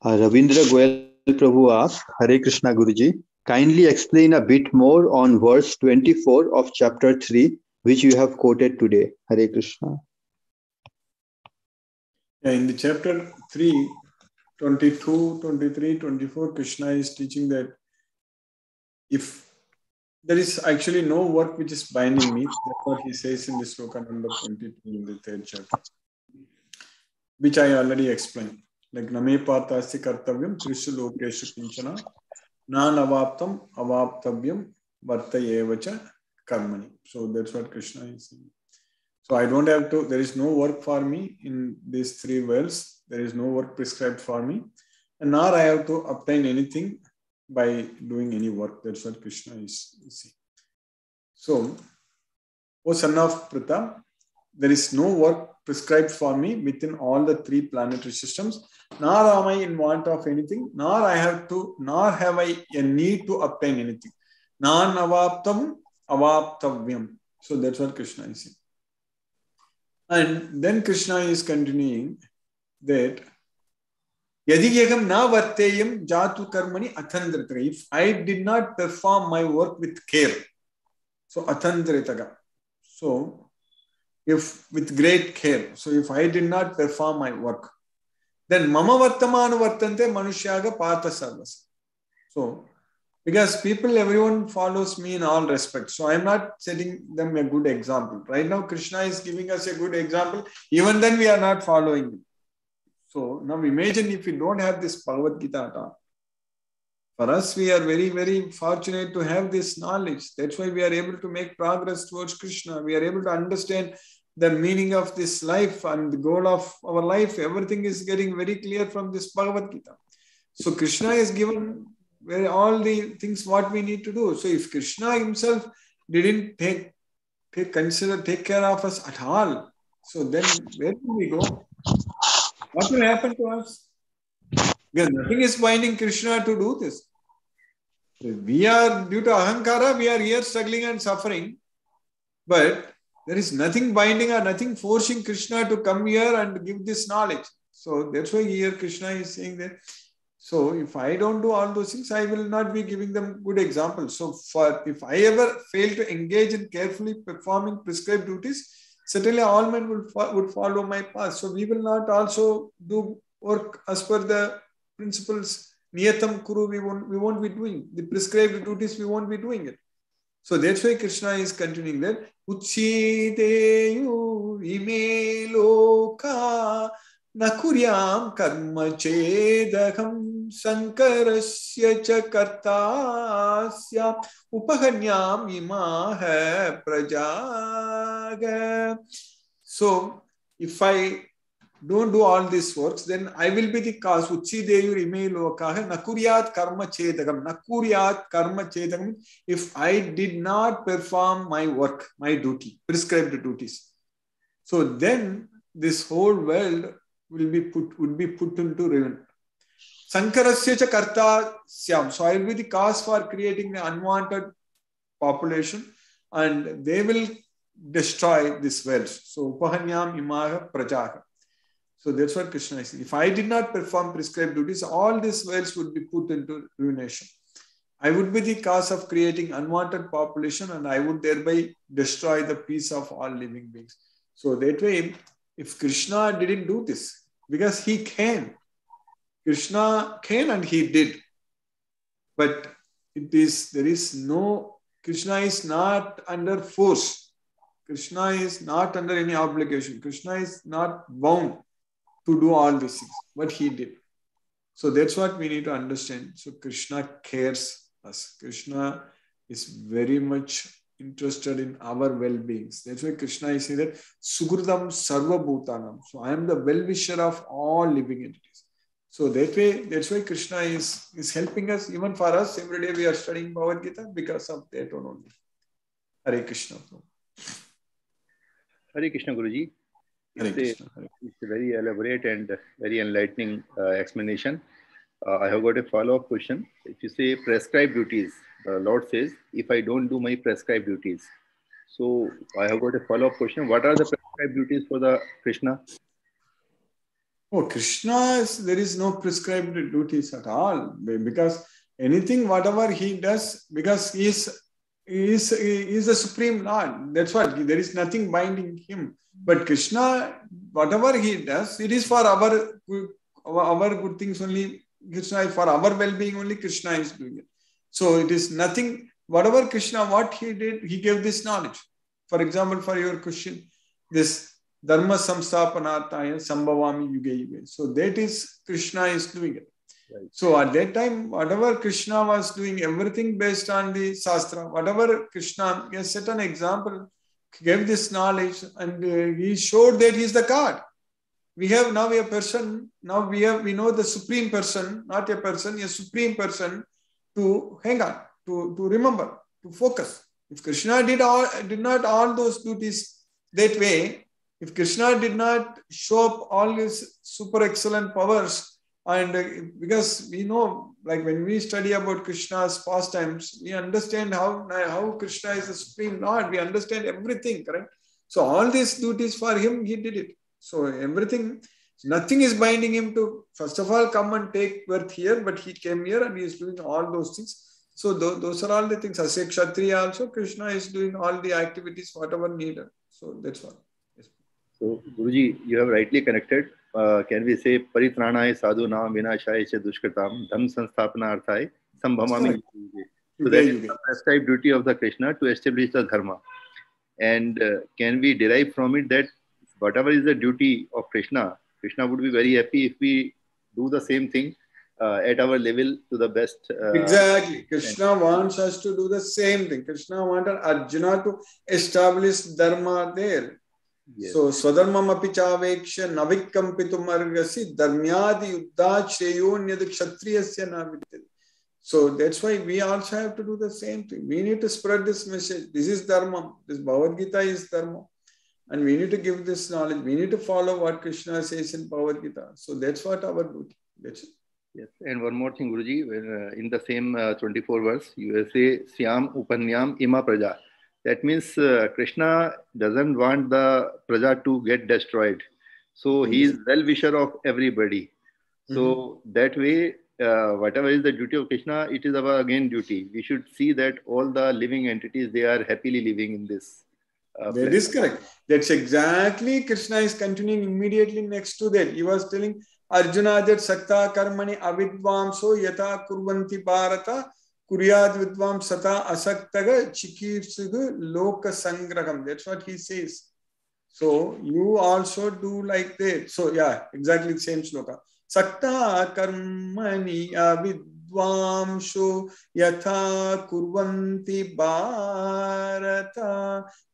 Ravindra Goyal Prabhu asks, Hare Krishna Guruji, kindly explain a bit more on verse 24 of chapter 3, which you have quoted today. Hare Krishna. Yeah, in the chapter 3, 22, 23, 24, Krishna is teaching that if there is actually no work which is binding me, that's what he says in the sloka number 22 in the third chapter, which I already explained. Like Name Partasi Kartavyam, Trishu Lokeshu Kinchana, Nan Avaptam, Avaptavyam, Varta Yevacha, Karmani. So that's what Krishna is saying. So I don't have to, there is no work for me in these three worlds. There is no work prescribed for me. And nor I have to obtain anything by doing any work. That's what Krishna is saying. So, O son of Pritha, there is no work prescribed for me within all the three planetary systems, nor am I in want of anything, nor have I a need to obtain anything. Nan avaptam avaptavyam. So that's what Krishna is saying. And then Krishna is continuing that Yadiyagam na varteyam jatu karmani athandritaga. If I did not perform my work with care, so athandritaga. So if with great care, so if I did not perform my work, then mama vartamanu vartante manushyaga partha sarvas. So because everyone follows me in all respects. So I'm not setting them a good example. Right now, Krishna is giving us a good example. Even then, we are not following him. So now imagine if we don't have this Bhagavad Gita at all. For us, we are very, very fortunate to have this knowledge. That's why we are able to make progress towards Krishna. We are able to understand the meaning of this life and the goal of our life. Everything is getting very clear from this Bhagavad Gita. So Krishna is given all the things what we need to do. So if Krishna himself didn't take care of us at all, so then where do we go? What will happen to us? Because nothing is binding Krishna to do this. We are, due to Ahankara, we are here struggling and suffering. But there is nothing binding or nothing forcing Krishna to come here and give this knowledge. So that's why here Krishna is saying that. So if I don't do all those things, I will not be giving them good examples. So if I ever fail to engage in carefully performing prescribed duties, certainly all men would follow my path. So we will not also do work as per the principles. Niyatam kuru, we won't be doing. The prescribed duties, we won't be doing it. So that's why Krishna is continuing that. Uchideyu ime loka nakuryam karma chedaham sankarasya cha kartasya upahanyam imaha prajaga. So if I don't do all these works, then I will be the cause. Uchideyu ime lokaha nakuryat karma chedagam. Nakuryat karma chedagam. If I did not perform my work, my duty, prescribed duties, so then this whole world would be put into ruin. Sankarasya cha karta syam. So I will be the cause for creating the unwanted population, and they will destroy this world. So upahanyam imaha prajaha. So that's what Krishna is saying. If I did not perform prescribed duties, all these worlds would be put into ruination. I would be the cause of creating unwanted population, and I would thereby destroy the peace of all living beings. So that way, if Krishna didn't do this, because he can, Krishna can and he did. But Krishna is not under force. Krishna is not under any obligation. Krishna is not bound to do all these things, what he did. So that's what we need to understand. So Krishna cares us. Krishna is very much interested in our well-beings. That's why Krishna is saying that Sugurdam Sarva Bhutanam. So I am the well-wisher of all living entities. So that's why Krishna is helping us. Even for us, every day we are studying Bhagavad Gita because of that one only. Hare Krishna. Hare Krishna Guruji. It's a very elaborate and very enlightening explanation. I have got a follow-up question. If you say prescribed duties, the Lord says, if I don't do my prescribed duties. So I have got a follow-up question. What are the prescribed duties for the Krishna? Oh, Krishna, there is no prescribed duties at all, because anything, whatever he does, because he is the supreme Lord. That's what, there is nothing binding him. But Krishna, whatever he does, it is for our good things only. Krishna is for our well-being only. Krishna is doing it. So it is nothing. Whatever Krishna, what he did, he gave this knowledge. For example, for your question, this Dharma samsthapanarthaya sambhavami yuge yuge. So that is Krishna is doing it. Right. So at that time, whatever Krishna was doing, everything based on the Shastra, whatever Krishna, he has set an example, gave this knowledge, and he showed that he is the God. We have now a person, now we know the supreme person, not a person, a supreme person to hang on, to remember, to focus. If Krishna did not all those duties that way, if Krishna did not show up all his super excellent powers, and because we know, like when we study about Krishna's pastimes, we understand how Krishna is the supreme Lord. We understand everything, correct? So all these duties for him, he did it. So everything, nothing is binding him to, first of all, come and take birth here, but he came here and he is doing all those things. So those are all the things. As a Kshatriya also, Krishna is doing all the activities, whatever needed. So that's all. Yes. So Guruji, you have rightly connected. Can we say Paritranaya sadhunam vinashaya cha dushkritam dham sansthapanarthaya sambhamami? So that is the prescribed duty of the Krishna to establish the dharma. And can we derive from it that whatever is the duty of Krishna, Krishna would be very happy if we do the same thing at our level to the best. Exactly. Krishna wants us to do the same thing. Krishna wanted Arjuna to establish dharma there. Yes. So, Swadharmam api chaveksha navikampitum argasi dharmyadi yuddha shreyonyad kshatriyasya navidyate. So that's why we also have to do the same thing. We need to spread this message. This is dharma. This Bhagavad Gita is dharma. And we need to give this knowledge. We need to follow what Krishna says in Bhagavad Gita. So that's what our duty. That's it. Yes. And one more thing, Guruji, when, in the same 24 verse, you say, Syam upanyam ima praja. That means Krishna doesn't want the praja to get destroyed. So he is well-wisher of everybody. So that way, whatever is the duty of Krishna, it is our again duty. We should see that all the living entities, they are happily living in this. That is correct. That's exactly Krishna is continuing immediately next to that. He was telling Arjuna that Sakta Karmani Avidvamso Yata Kurvanti Bharata Kuryad Vidvam Sata Asaktaga Chikirsugu Loka Sangraham. That's what he says. So you also do like that. So yeah, exactly the same sloka. Sakta Karmani Avidvamso Yatha Kurvanti Bharata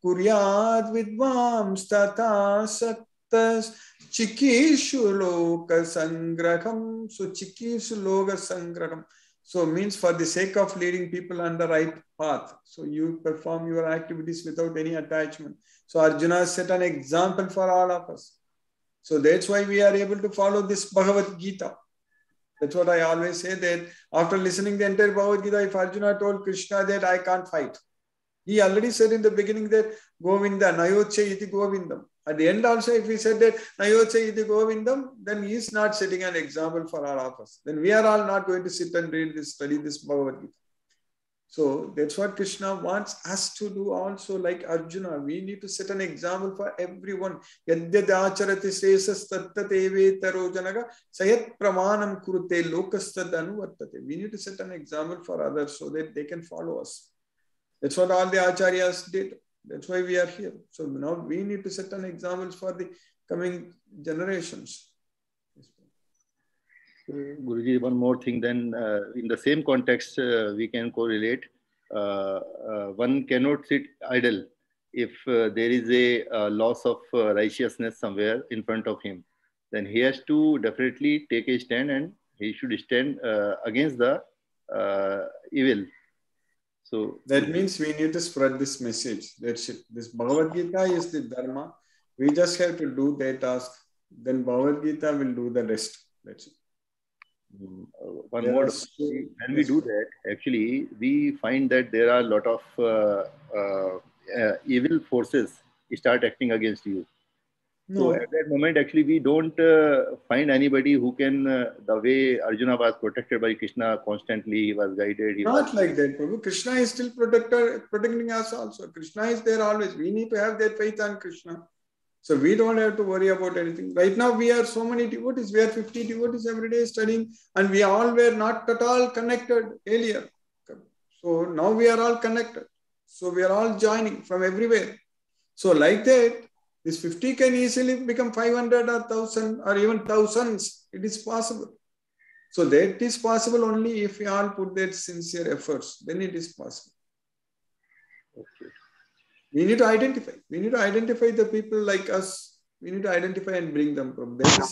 Kuryad Vidvam Stata Saktas Chikishu Loka Sangraham. So Chikishu Loka Sangraham. So means for the sake of leading people on the right path. So you perform your activities without any attachment. So Arjuna set an example for all of us. So that's why we are able to follow this Bhagavad Gita. That's what I always say, that after listening the entire Bhagavad Gita, if Arjuna told Krishna that I can't fight, he already said in the beginning that Govinda, Nayoche iti Govindam. At the end also, if he said that Nayoche iti Govindam, then he is not setting an example for all of us. Then we are all not going to sit and read this, study this Bhagavad Gita. So that's what Krishna wants us to do also, like Arjuna. We need to set an example for everyone. Yadyad acharati sresas tattateve tarojanaga sayat pramanam kurute lokastad anuvartate. We need to set an example for others so that they can follow us. That's what all the acharyas did. That's why we are here. So now we need to set an example for the coming generations. Guruji, one more thing then, in the same context, we can correlate. One cannot sit idle if there is a loss of righteousness somewhere in front of him. Then he has to definitely take a stand, and he should stand against the evil. So that means we need to spread this message. That's it. This Bhagavad Gita is the Dharma. We just have to do that task. Then Bhagavad Gita will do the rest. That's it. One more. When we do that, actually, we find that there are a lot of evil forces start acting against you. No. So at that moment, actually, we don't find anybody who can, the way Arjuna was protected by Krishna constantly, he was guided. Not like that, Prabhu. Krishna is still protecting us also. Krishna is there always. We need to have that faith on Krishna. So we don't have to worry about anything. Right now, we are so many devotees. We are 50 devotees every day studying, and we all were not at all connected earlier. So now we are all connected. So we are all joining from everywhere. So like that, this 50 can easily become 500 or 1,000 or even thousands. It is possible. So that is possible only if we all put that sincere efforts. Then it is possible. Okay. We need to identify. We need to identify the people like us. We need to identify and bring them from. That is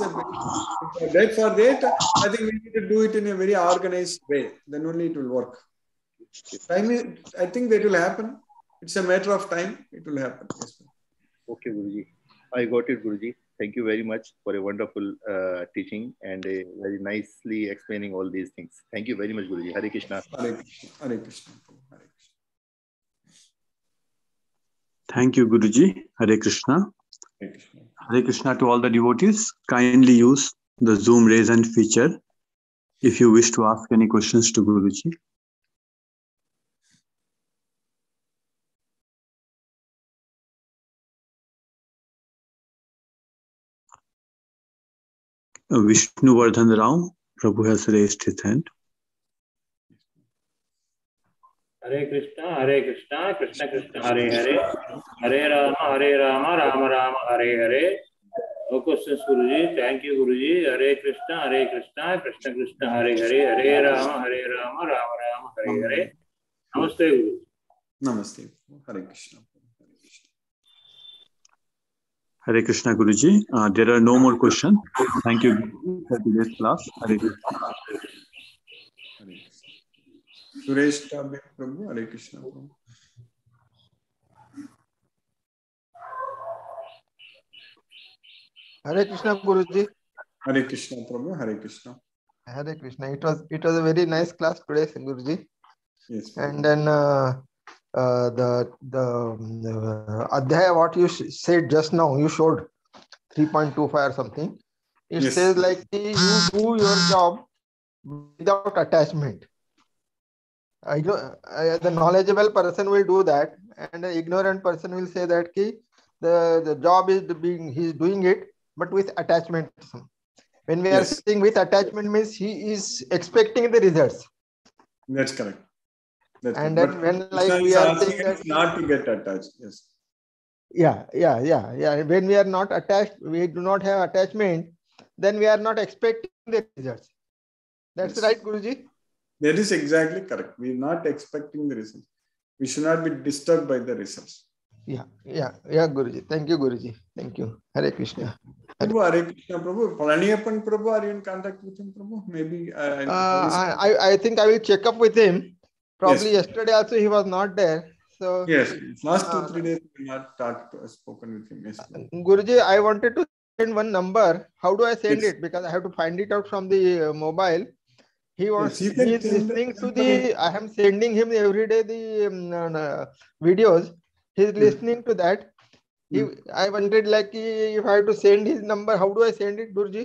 for that, I think we need to do it in a very organized way. Then only it will work. Time is, I think that will happen. It's a matter of time. It will happen. Yes, okay, Guruji. I got it, Guruji. Thank you very much for a wonderful teaching and very nicely explaining all these things. Thank you very much, Guruji. Hare Krishna. Hare Krishna. Hare Krishna. Hare Krishna. Thank you, Guruji. Hare Krishna. Hare Krishna. Hare Krishna to all the devotees. Kindly use the Zoom raise hand feature if you wish to ask any questions to Guruji. Vishnuvardhan Rao, Prabhu has raised his hand. Hare Krishna, Krishna Krishna, Hare Hare, Hare Rama, Rama Rama, Hare Hare. No questions, Guruji. Thank you, Guruji. Hare Krishna, Krishna Krishna, Hare Hare, Hare Rama, Rama Rama, Hare Hare. Namaste, Guruji. Namaste. Hare Krishna. Hare Krishna, Guruji. There are no more questions. Thank you for today's class. Hare Krishna. Hare Krishna. Suresh Tabe, Prabhu. Hare Krishna. Prabhu. Hare Krishna, Guruji. Hare Krishna, Prabhu. Hare Krishna. Hare Krishna. It was a very nice class today, Guruji. Yes. Prabhu. And then the Adhyaya, what you said just now, you showed 3.25 or something. It Yes. says like you do your job without attachment. The knowledgeable person will do that, and the ignorant person will say that the job is he's doing it, but with attachment. When we are Yes. saying with attachment means he is expecting the results. That's correct. That's And correct. then But when Krishna like we is are asking saying us that not to get attached. Yes. Yeah. When we are not attached, we do not have attachment, then we are not expecting the results. That's Yes. right, Guruji. That is exactly correct. We are not expecting the results. We should not be disturbed by the results. Yeah, Guruji. Thank you, Guruji. Thank you. Hare Krishna. Prabhu, Hare Krishna, Prabhu. Palaniappan Prabhu, are you in contact with him, Prabhu? Maybe. I think I will check up with him. Probably Yes. yesterday also he was not there. So Yes. Last 2-3 days we have not spoken with him. Yes. Guruji, I wanted to send one number. How do I send Yes. it? Because I have to find it out from the mobile. He wants. Yes, He is listening to the. I am sending him every day the videos. He is listening to that. I wanted like if I have to send his number, how do I send it, Guruji?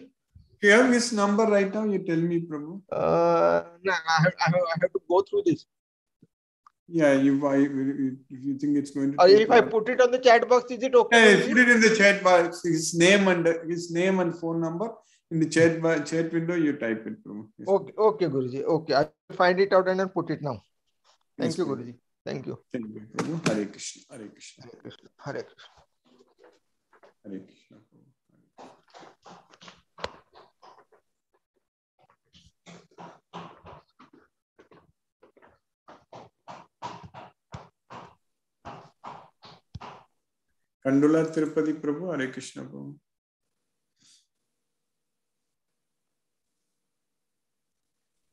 If you have his number right now, you tell me, Prabhu. No, I have to go through this. Yeah, if you think it's going to. Or if I put it on the chat box, is it okay? Yeah, put it in the chat box. His name and phone number in the chat window. You type it, Prabhu. Yes. Okay, Guruji. Okay, I will find it out and then put it now. Thank you, Guruji. Thank you. Thank you, Prabhu. Hare Krishna. Hare Krishna. Hare Krishna. Hare Krishna. Hare Krishna. Kandula Tirupati Prabhu. Hare Krishna, Prabhu.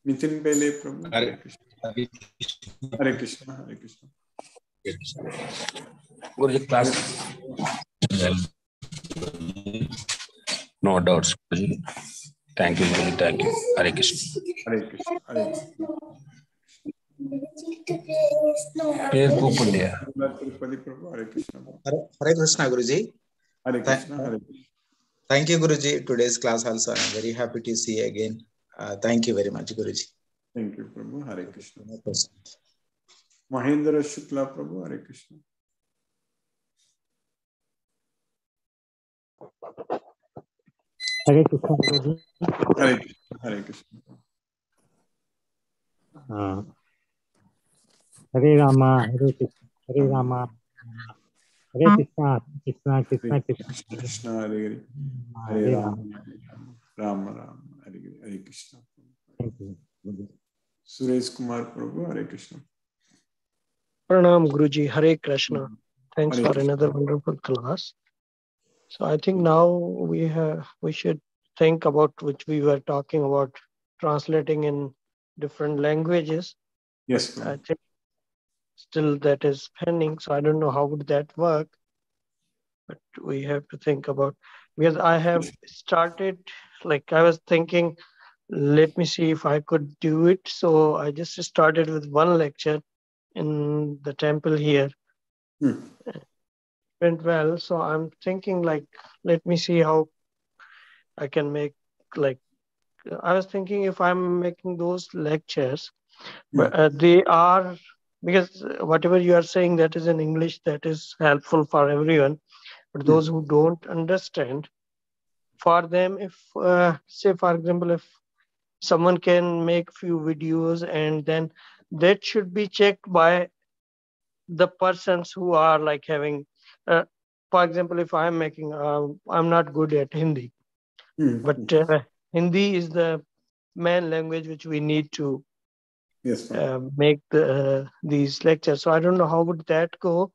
Nitin Pele Prabhu. Hare Krishna. Hare Krishna. Hare Krishna. Guruji, class. No doubts, Guruji. Thank you, Guruji. Thank you. Hare Krishna. Hare Krishna. Hare Krishna. Facebook India. Kandula Tirupati Prabhu. Hare Krishna. Hare Krishna, Guruji. Hare Krishna. Hare Krishna. Thank you, Guruji. Today's class also, I'm very happy to see you again. Thank you very much, Guruji. Thank you, Prabhu. Hare Krishna. Mahendra Shukla, Prabhu. Hare Krishna. Hare Krishna, Guruji. Hare Krishna. Hare Krishna. Hare Rama, Hare Krishna, Hare Rama, Hare Krishna, Krishna Krishna Krishna, Krishna Hare Hare, Hare Hare Rama, Rama. Rama Rama, Hare Hare Krishna. Thank you, Guruji. Suresh Kumar Prabhu, Hare Krishna. Pranam Guruji, Hare Krishna. Thanks Hare for Krishna. another wonderful class. So I think now we should think about which we were talking about translating in different languages. Yes, But Prabhu. I think still that is pending. So I don't know how would that work. But we have to think about, because I have started, like I was thinking, let me see if I could do it. So I just started with one lecture in the temple here. Went well. So I'm thinking like, let me see how I can make, like, I was thinking if I'm making those lectures, but they are, because whatever you are saying that is in English, that is helpful for everyone. But those who don't understand, for them, if say for example, if someone can make few videos and then that should be checked by the persons who are like having, for example, if I'm making, I'm not good at Hindi, but Hindi is the main language which we need to make these lectures. So I don't know how would that go.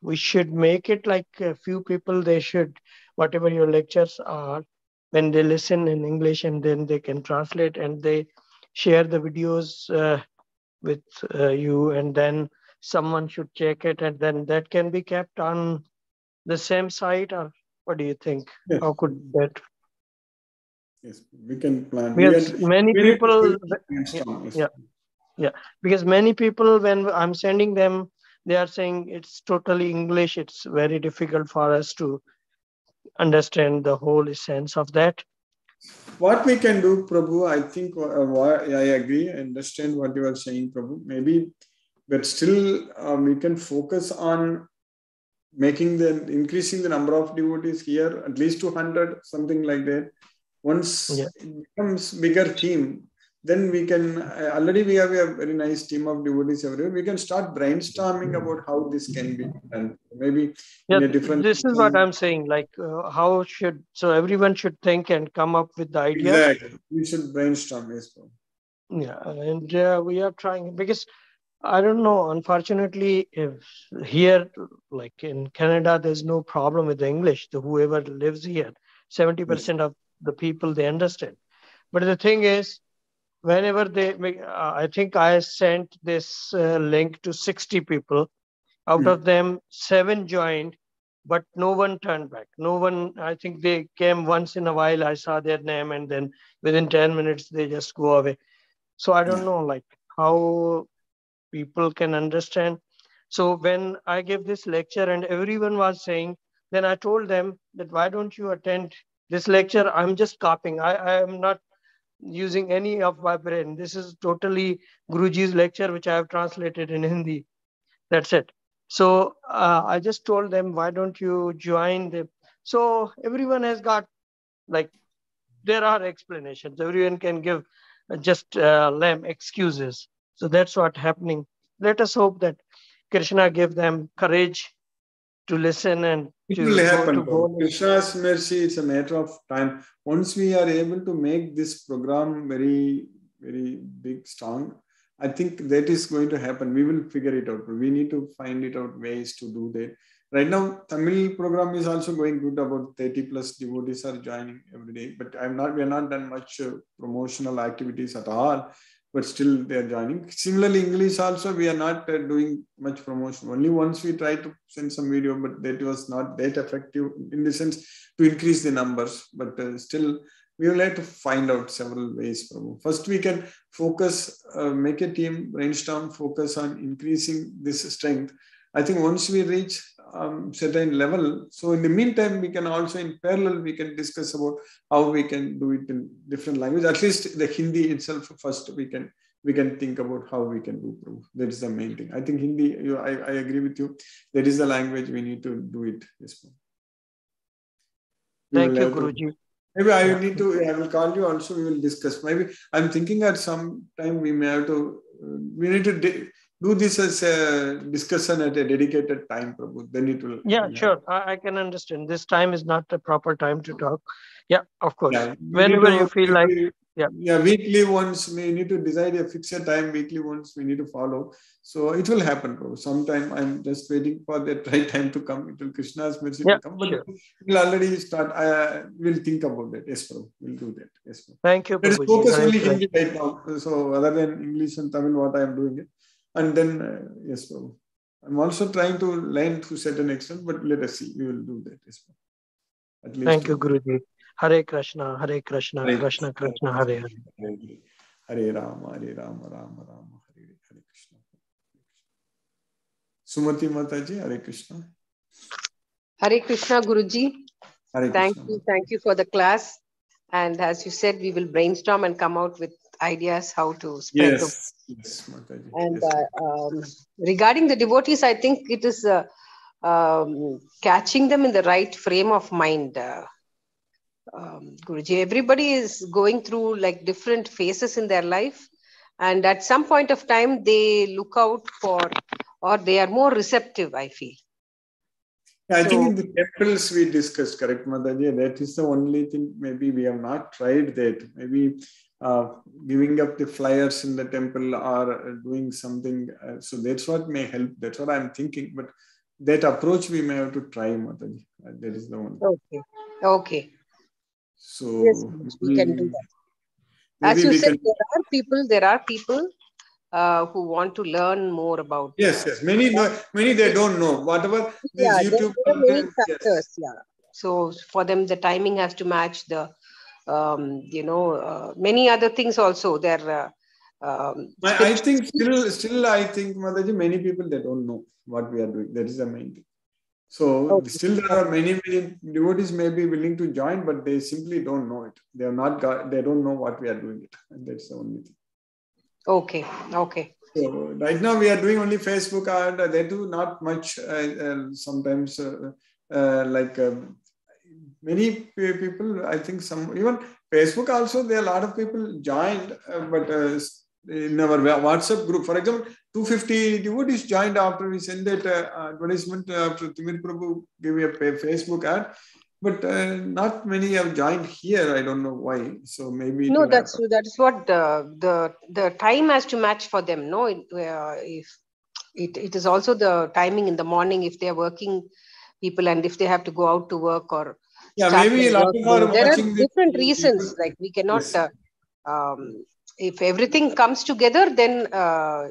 We should make it like a few people, they should, whatever your lectures are, when they listen in English and then they can translate and they share the videos with you, and then someone should check it, and then that can be kept on the same site, or what do you think? Yes. How could that? Yes, we can plan. Because many people, yeah. Because many people, when I'm sending them, they are saying it's totally English. It's very difficult for us to understand the whole essence of that. What we can do, Prabhu, I think I agree. I understand what you are saying, Prabhu. Maybe, but still we can focus on increasing the number of devotees here, at least 200, something like that. Once it becomes bigger theme, then we can, already we have a very nice team of devotees everywhere. We can start brainstorming about how this can be done. Maybe in a different... This is what I'm saying, like how should, so everyone should think and come up with the ideas. Exactly. We should brainstorm. Yes, Prabhu. Yeah, and we are trying, because I don't know, unfortunately, if here, like in Canada, there's no problem with the English. Whoever lives here, 70% of the people, they understand. But the thing is, whenever they make, I think I sent this link to 60 people. Out of them, 7 joined, but no one turned back. No one, I think they came once in a while, I saw their name, and then within 10 minutes, they just go away. So I don't know, like, how people can understand. So when I gave this lecture and everyone was saying, then I told them that why don't you attend this lecture? I'm just copying. I am not using any of my brain. This is totally Guruji's lecture, which I have translated in Hindi. That's it. So I just told them, why don't you join them? So everyone has got, like, there are explanations. Everyone can give just lame excuses. So that's what's happening. Let us hope that Krishna give them courage to listen and it to will go happen. to go. Krishna's mercy, it's a matter of time. Once we are able to make this program very, very big, strong, I think that is going to happen. We will figure it out. We need to find it out ways to do that. Right now, Tamil program is also going good. About 30 plus devotees are joining every day. But we are not done much promotional activities at all. But still they are joining. Similarly, English also, we are not doing much promotion. Only once we tried to send some video, but that was not that effective in the sense to increase the numbers. But still, we will have to find out several ways. First, we can focus, make a team, brainstorm, focus on increasing this strength. I think once we reach certain level. So in the meantime, we can also in parallel, we can discuss about how we can do it in different languages. At least the Hindi itself first, we can think about how we can do proof. That is the main thing. I think Hindi, I agree with you. That is the language we need to do it. Yes, Thank you, Guruji. Maybe I will call you also, we will discuss. Maybe I'm thinking at some time we may have to, we need to do this as a discussion at a dedicated time, Prabhu. Then it will. Yeah, sure. I can understand. This time is not the proper time to talk. Yeah, of course. Yeah, whenever you feel like. Yeah, weekly once we need to decide a fixed time, weekly once we need to follow. So it will happen, Prabhu. Sometime I'm just waiting for that right time to come. It will Krishna's mercy to come. But sure. it will already start. We'll think about that. Yes, Prabhu. We'll do that. Yes, Prabhu. Thank you, Let's Prabhuji. focus only Hindi right now. So other than English and Tamil, what I am doing it. And then, yes, Prabhu. I'm also trying to learn to certain extent, but let us see. We will do that. Yes, Prabhu. At least. Thank you, Guruji. Hare Krishna, Krishna Krishna, Hare Hare. Hare Rama, Rama Rama, Hare Krishna. Sumati Mataji, Hare Krishna. Hare Krishna, Guruji. Hare Thank Krishna. you. Thank you for the class. And as you said, we will brainstorm and come out with ideas how to spread the. Yes, Mataji. And regarding the devotees, I think it is catching them in the right frame of mind. Guruji, everybody is going through like different phases in their life, and at some point of time they look out for, or they are more receptive, I feel. Yeah, I think in the temples we discussed, correct, Mataji? That is the only thing. Maybe we have not tried that. Maybe giving up the flyers in the temple or doing something. So that's what may help. That's what I'm thinking. But that approach we may have to try, Mataji. That is the one. Okay. So yes, we can do that. As you said, there are people who want to learn more about. Yes. Many they don't know. Whatever this YouTube. There are many factors. Yeah. So for them, the timing has to match the, many other things also. There. I think still, I think, Mataji, many people they don't know what we are doing. That is the main thing. So still there are many devotees may be willing to join, but they simply don't know it. They have not got. They don't know what we are doing it, and that's the only thing. Okay. So right now we are doing only Facebook, and they do not much. Sometimes many people. I think some even Facebook also. There are a lot of people joined, but in our WhatsApp group, for example, 250 devotees joined after we sent that advertisement after Timir Prabhu gave a Facebook ad, but not many have joined here. I don't know why. So maybe that's what the time has to match for them. No, if it is also the timing in the morning if they are working people and if they have to go out to work or maybe there are different reasons. Like we cannot. If everything comes together, then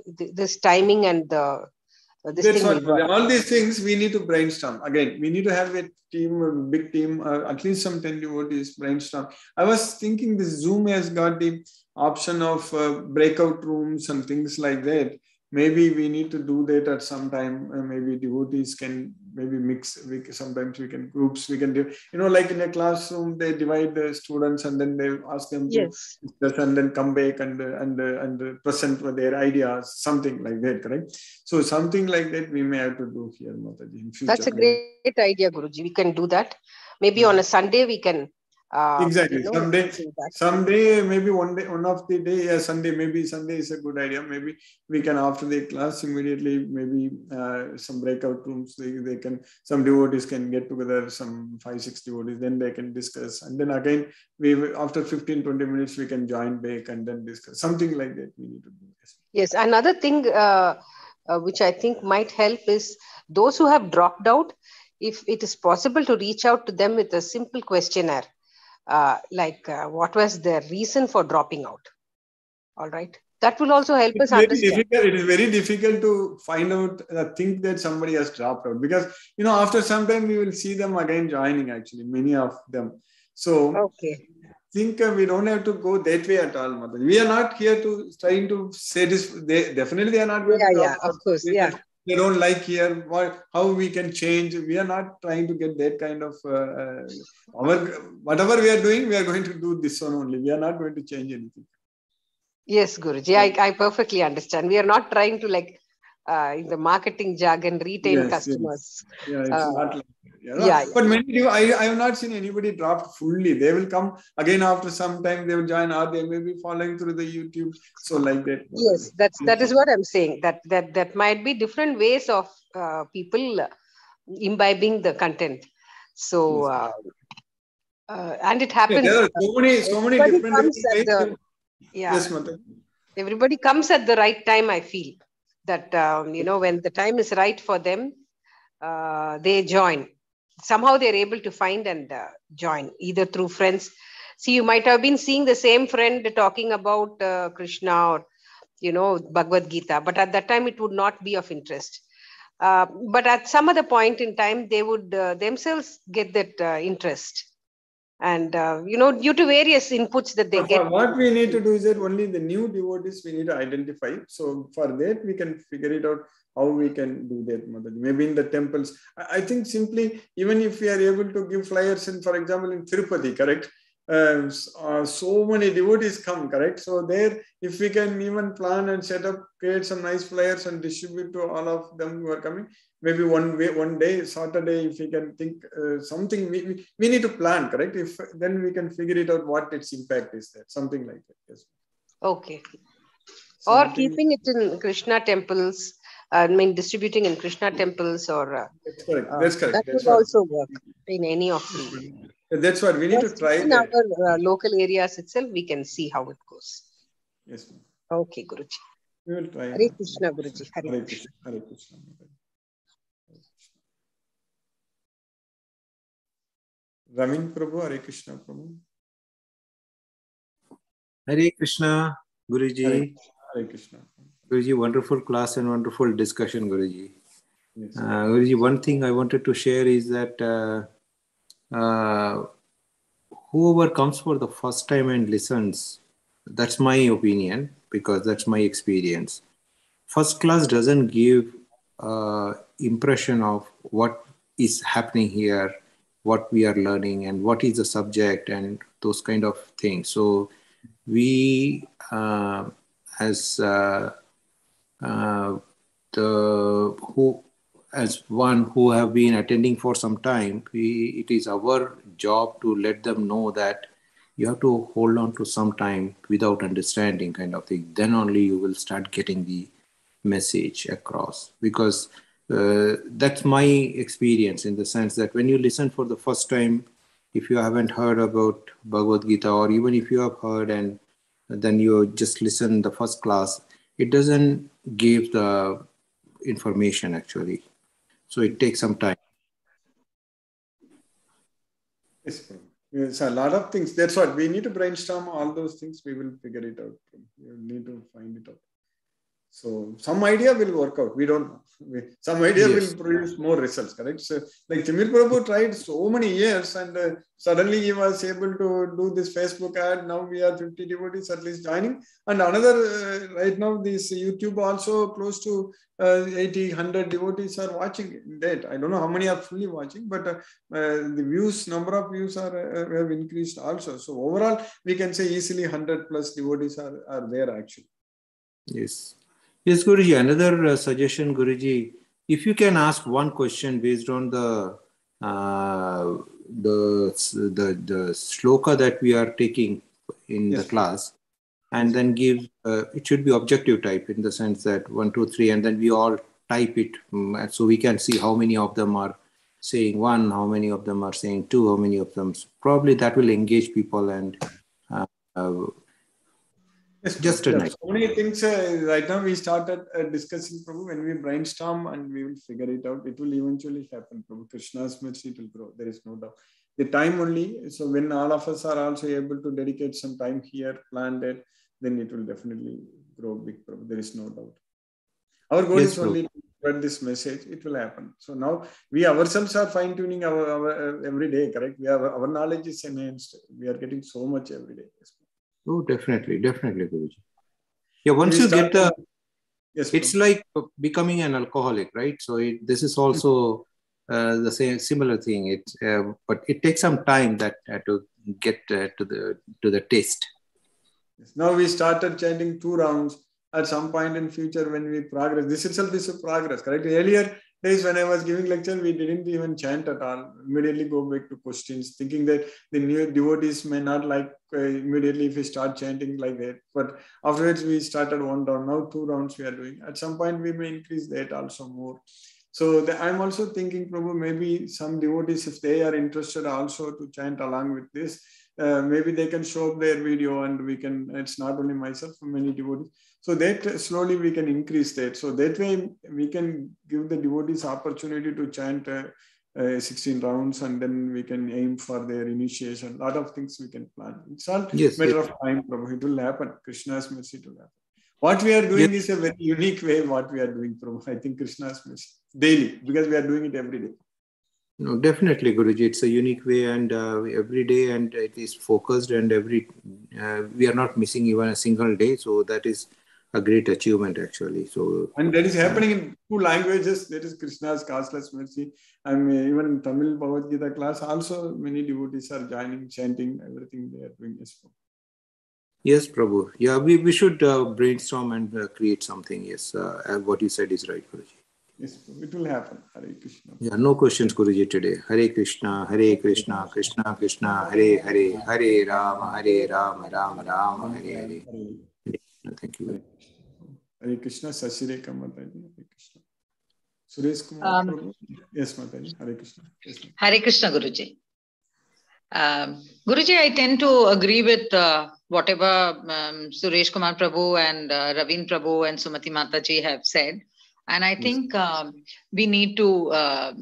this timing and all these things we need to brainstorm. Again, we need to have a team, a big team, at least some 10 devotees brainstorm. I was thinking this Zoom has got the option of breakout rooms and things like that. Maybe we need to do that at some time. Maybe devotees can maybe mix. Sometimes we can groups. We can do, like in a classroom, they divide the students and then they ask them to discuss and then come back and present their ideas, something like that, correct? So something like that we may have to do here, Mataji, in future. That's a great idea, Guruji. We can do that. Maybe on a Sunday we can. Exactly. Someday, maybe one of the day, Sunday, maybe Sunday is a good idea. Maybe we can, after the class, immediately, maybe some breakout rooms, some devotees can get together, some 5-6 devotees, then they can discuss. And then again, after 15-20 minutes, we can join back and then discuss. Something like that we need to do. Yes. Another thing which I think might help is those who have dropped out, if it is possible to reach out to them with a simple questionnaire. What was their reason for dropping out? All right. That will also help us understand. It is very difficult to find out, think that somebody has dropped out because, after some time we will see them again joining actually, many of them. So think we don't have to go that way at all, Mother. We are not here to trying to say this. They are not going to of course. Yeah. they don't like here, how we can change. We are not trying to get that kind of, whatever we are doing, we are going to do this one only. We are not going to change anything. Yes, Guruji, I perfectly understand. We are not trying to in the marketing jargon, retain customers. Yes. Yeah, it's not like that. Yeah. But many do. I have not seen anybody dropped fully. They will come again after some time. They will join, or they may be following through the YouTube. So like that. Yes, that is what I'm saying. That might be different ways of people imbibing the content. So and it happens. Yeah, there are so many different ways. Yes, Mother. Everybody comes at the right time. I feel that when the time is right for them, they join. Somehow they're able to find and join, either through friends. See, you might have been seeing the same friend talking about Krishna or Bhagavad Gita, but at that time it would not be of interest. But at some other point in time, they would themselves get that interest. And due to various inputs that they get. What we need to do is that only the new devotees we need to identify. So for that, we can figure it out how we can do that, Mataji. Maybe in the temples. I think simply, even if we are able to give flyers in, for example, in Tirupati, correct? So many devotees come, correct? So there, if we can even plan and set up, create some nice flyers and distribute to all of them who are coming, maybe one day, Saturday, if we can think something, we need to plan, correct? If then we can figure it out what its impact is there, something like that. Yes. Okay. Or keeping it in Krishna temples. Distributing in Krishna temples or. That's correct. That's correct. That would also work in any of the. That's what we need to try. In our local areas itself, we can see how it goes. Yes, ma'am. Okay, Guruji. We will try. Hare Krishna, Guruji. Hare Krishna. Hare Krishna. Ramin Prabhu, Hare Krishna Prabhu. Hare Krishna, Guruji. Hare Krishna. Guruji, wonderful class and wonderful discussion, Guruji. Yes, Guruji, one thing I wanted to share is that whoever comes for the first time and listens, that's my opinion, because that's my experience. First class doesn't give impression of what is happening here, what we are learning, and what is the subject, and those kind of things. So we, as one who have been attending for some time, it is our job to let them know that you have to hold on to some time without understanding, kind of thing. Then only you will start getting the message across, because that's my experience, in the sense that when you listen for the first time, if you haven't heard about Bhagavad Gita, or even if you have heard and then you just listen the first class, it doesn't give the information actually. So it takes some time. Yes, a lot of things. That's what we need to brainstorm all those things. We will figure it out. We need to find it out. So some idea will work out. We don't know. Some idea will produce more results, correct? So like Timir Prabhu tried so many years, and suddenly he was able to do this Facebook ad. Now we are 50 devotees at least joining. And another, right now, this YouTube also close to 80, 100 devotees are watching that. I don't know how many are fully watching, but the views, number of views have increased also. So overall, we can say easily 100 plus devotees are there actually. Yes. Yes, Guruji, another suggestion, Guruji, if you can ask one question based on the shloka that we are taking in the class, and then give, it should be objective type, in the sense that 1, 2, 3, and then we all type it, so we can see how many of them are saying 1, how many of them are saying 2, how many of them, probably that will engage people, and just a night. So many things. Right now, we started discussing, Prabhu, when we brainstorm and we will figure it out. It will eventually happen, Prabhu. Krishna's mercy, it will grow. There is no doubt. The time only. So when all of us are also able to dedicate some time here, plan that, then it will definitely grow big, Prabhu. There is no doubt. Our goal is only to spread this message. It will happen. So now we ourselves are fine tuning our every day. Correct? Our knowledge is enhanced. We are getting so much every day. Oh, definitely, Guruji. Yeah, once you get the Yes, it's Prabhu. like becoming an alcoholic, right? So this is also the same similar thing. But it takes some time that to get to the taste. Now we started chanting 2 rounds. At some point in future, when we progress, this itself is a progress, correct? Earlier days when I was giving lecture, we didn't even chant at all. Immediately go back to questions, thinking that the new devotees may not like immediately if we start chanting like that. But afterwards, we started 1 round. Now 2 rounds we are doing. At some point, we may increase that also more. So I'm also thinking, Prabhu, maybe some devotees, if they are interested also to chant along with this, maybe they can show up their video and we can, it's not only myself, many devotees. So that slowly we can increase that. So that way we can give the devotees opportunity to chant 16 rounds, and then we can aim for their initiation. A lot of things we can plan. It's all matter of time, Prabhu. It will happen. Krishna's mercy to happen. What we are doing is a very unique way what we are doing, Prabhu. I think Krishna's mercy. Daily, because we are doing it every day. No, definitely, Guruji. It's a unique way, and every day, and it is focused, and we are not missing even a single day. So that is a great achievement, actually. So, and that is happening in 2 languages. That is Krishna's causeless mercy. And even in Tamil Bhagavad Gita class, also many devotees are joining, chanting, everything they are doing. Yes, Prabhu. Yeah, we should brainstorm and create something. Yes, what you said is right, Guruji. Yes, it will happen. Hare Krishna. Yeah, no questions, Guruji, today. Hare Krishna, Krishna Krishna, Hare Hare, Hare Rama, Rama Rama, Hare Hare. Thank you. Hare Krishna, Sashireka Mataji. Hare Krishna. Suresh Kumar. Yes, Mataji. Hare Krishna. Yes, Hare Krishna, Guruji. Guruji, I tend to agree with whatever Suresh Kumar Prabhu and Ravin Prabhu and Sumati Mataji have said. And I think we need to, I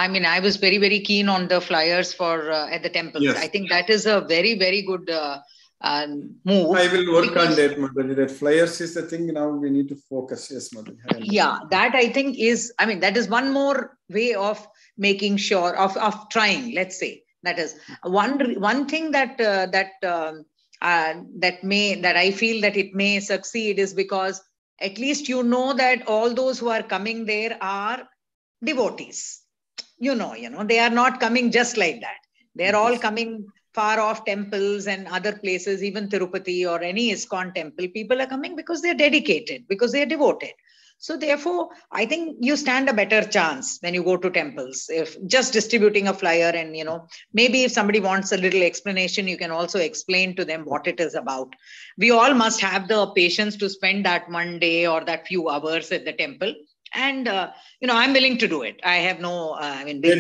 mean, I was very, very keen on the flyers for at the temples. Yes. I think that is a very, very good move. I will work on that, Mataji. That flyers is the thing now we need to focus. Yes, Mataji. Yeah, that I think is, I mean, that is one more way of making sure, of trying, let's say. That is one thing that I feel that it may succeed is because at least you know that all those who are coming there are devotees. You know, they are not coming just like that. They're all coming far off temples and other places, even Tirupati or any ISKCON temple. People are coming because they're dedicated, because they're devoted. So therefore, I think you stand a better chance when you go to temples. If just distributing a flyer and, maybe if somebody wants a little explanation, you can also explain to them what it is about. We all must have the patience to spend that one day or that few hours at the temple. And, I'm willing to do it. I have no,